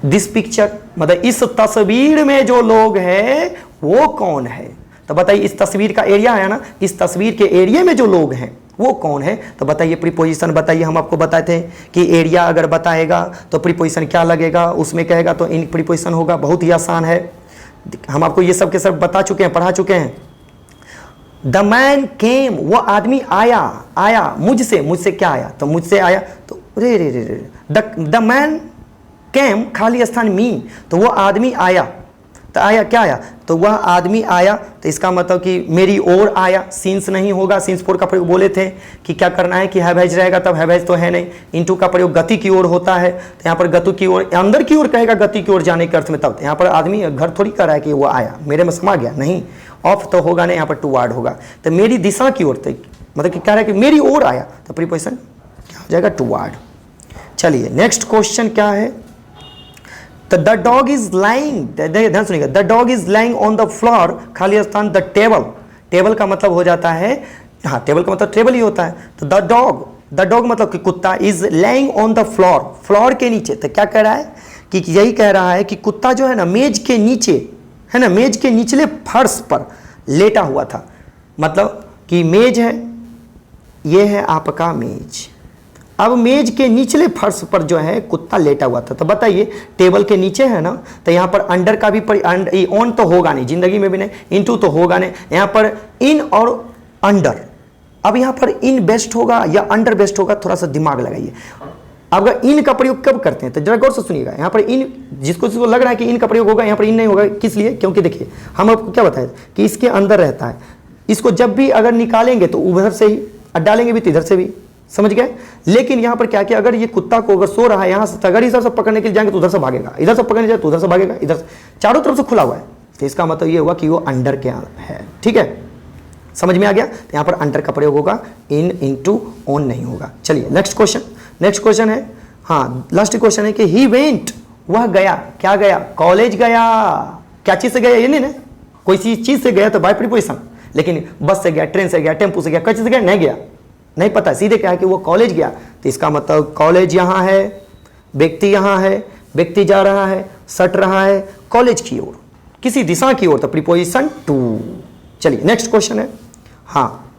Speaker 1: दिस पिक्चर मतलब इस तस्वीर में जो लोग हैं वो कौन है? तो बताइए, इस तस्वीर का एरिया है ना, इस तस्वीर के एरिया में जो लोग हैं वो कौन है? तो बताइए प्रीपोजिशन बताइए। हम आपको बताए थे कि एरिया अगर बताएगा तो प्रीपोजिशन क्या लगेगा, उसमें कहेगा तो इन प्रीपोजिशन होगा। बहुत ही आसान है, हम आपको ये सब के सब बता चुके हैं, पढ़ा चुके हैं। द मैन केम, वो आदमी आया मुझसे क्या आया? तो मुझसे आया। तो रे द मैन केम, खाली स्थान मी, तो वो आदमी आया। तो आया, क्या आया? तो वह आदमी आया। तो इसका मतलब कि मेरी ओर आया। सीन्स नहीं होगा, सीन्स फोर का प्रयोग बोले थे कि क्या करना है कि हैव हैज रहेगा, तब हैव हैज तो है नहीं। इनटू का प्रयोग गति की ओर होता है। तो यहाँ पर गति की ओर, अंदर की ओर कहेगा गति की ओर जाने के अर्थ में। तब यहाँ पर आदमी घर थोड़ी कर रहा है कि वो आया, मेरे में समा गया, नहीं। ऑफ तो होगा नहीं, यहाँ पर टुवार्ड होगा। तो मेरी दिशा की ओर, मतलब कि कह रहा है कि मेरी ओर आया, तो प्रीपोजिशन क्या हो जाएगा? टुवार्ड। चलिए नेक्स्ट क्वेश्चन क्या है तो द डॉग इज लाइंग, ध्यान सुनिएगा, the dog is lying on the floor, खाली स्थान, द टेबल, टेबल का मतलब हो जाता है, हाँ टेबल का मतलब टेबल ही होता है। तो द डॉग मतलब कि कुत्ता, is lying on the floor, floor के नीचे। तो क्या कह रहा है कि यही कह रहा है कि कुत्ता जो है ना मेज के नीचे, है ना, मेज के निचले फर्श पर लेटा हुआ था। मतलब कि मेज है, ये है आपका मेज, अब मेज के निचले फर्श पर जो है कुत्ता लेटा हुआ था। तो बताइए टेबल के नीचे है ना, तो यहाँ पर अंडर का भी ऑन तो होगा नहीं, जिंदगी में भी नहीं, इनटू तो होगा नहीं, यहाँ पर इन और अंडर। अब यहाँ पर इन बेस्ट होगा या अंडर बेस्ट होगा, थोड़ा सा दिमाग लगाइए। अगर इन का प्रयोग कब करते हैं तो जरा गौर से सुनिएगा, यहाँ पर इन जिसको लग रहा है कि इन का प्रयोग होगा, यहाँ पर इन नहीं होगा, किस लिए? क्योंकि देखिए हम आपको क्या बताए कि इसके अंदर रहता है, इसको जब भी अगर निकालेंगे तो उधर से ही, डालेंगे भी तो इधर से भी, समझ गए। लेकिन यहाँ पर क्या किया, अगर ये कुत्ता को अगर सो रहा है यहाँ से, अगर इधर से पकड़ने के लिए जाएंगे तो उधर से भागेगा, इधर से पकड़ने जाए तो उधर से भागेगा, इधर से, चारों तरफ से खुला हुआ है। तो इसका मतलब ये हुआ कि वो अंडर के है, ठीक है, समझ में आ गया। तो यहाँ पर अंडर का प्रयोग होगा, इन इनटू ऑन नहीं होगा। चलिए नेक्स्ट क्वेश्चन है, हाँ लास्ट क्वेश्चन है कि ही वेंट, वह गया, क्या गया? कॉलेज गया। क्या चीज से गया? ये नहीं ना, कोई चीज से गया तो बाय प्रीपोजिशन, लेकिन बस से गया, ट्रेन से गया, टेम्पो से गया, किस से गया? नहीं गया, नहीं पता, सीधे क्या है कि वो कॉलेज गया। तो इसका मतलब कॉलेज यहाँ है, व्यक्ति यहाँ है, व्यक्ति जा रहा है, सट रहा है कॉलेज की ओर, किसी दिशा की ओर, तो प्रीपोजिशन टू। चलिए नेक्स्ट क्वेश्चन है, हाँ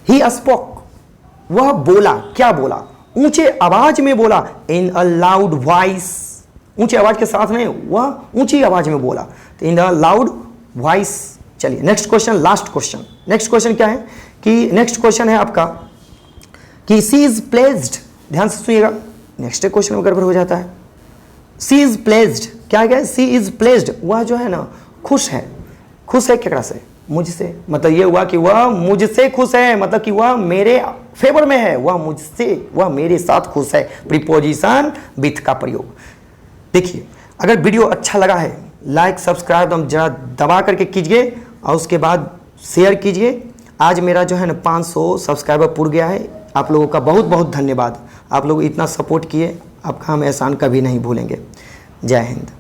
Speaker 1: ही स्पोक, वह बोला, क्या बोला? ऊंचे आवाज में बोला, इन अ लाउड वॉइस, ऊंचे आवाज के साथ नहीं, वह ऊंची आवाज में बोला, तो इन अ लाउड वॉइस। चलिए next question, last question. Next question क्या है कि नेक्स्ट क्वेश्चन है आपका कि सी इज प्लेस्ड, ध्यान से सुनिएगा, नेक्स्ट क्वेश्चन में गड़बड़ हो जाता है। सी इज प्लेस्ड, क्या है? सी इज प्लेस्ड, वह जो है ना खुश है। खुश है केकरा से? मुझसे। मतलब ये हुआ कि वह मुझसे खुश है, मतलब कि वह मेरे फेवर में है, वह मुझसे, वह मेरे साथ खुश है, प्रीपोजिशन विथ का प्रयोग। देखिए अगर वीडियो अच्छा लगा है लाइक सब्सक्राइब हम जरा दबा करके कीजिए और उसके बाद शेयर कीजिए। आज मेरा जो है ना 500 सब्सक्राइबर पूर गया है। आप लोगों का बहुत बहुत धन्यवाद, आप लोग इतना सपोर्ट किए, आपका हम एहसान कभी नहीं भूलेंगे। जय हिंद।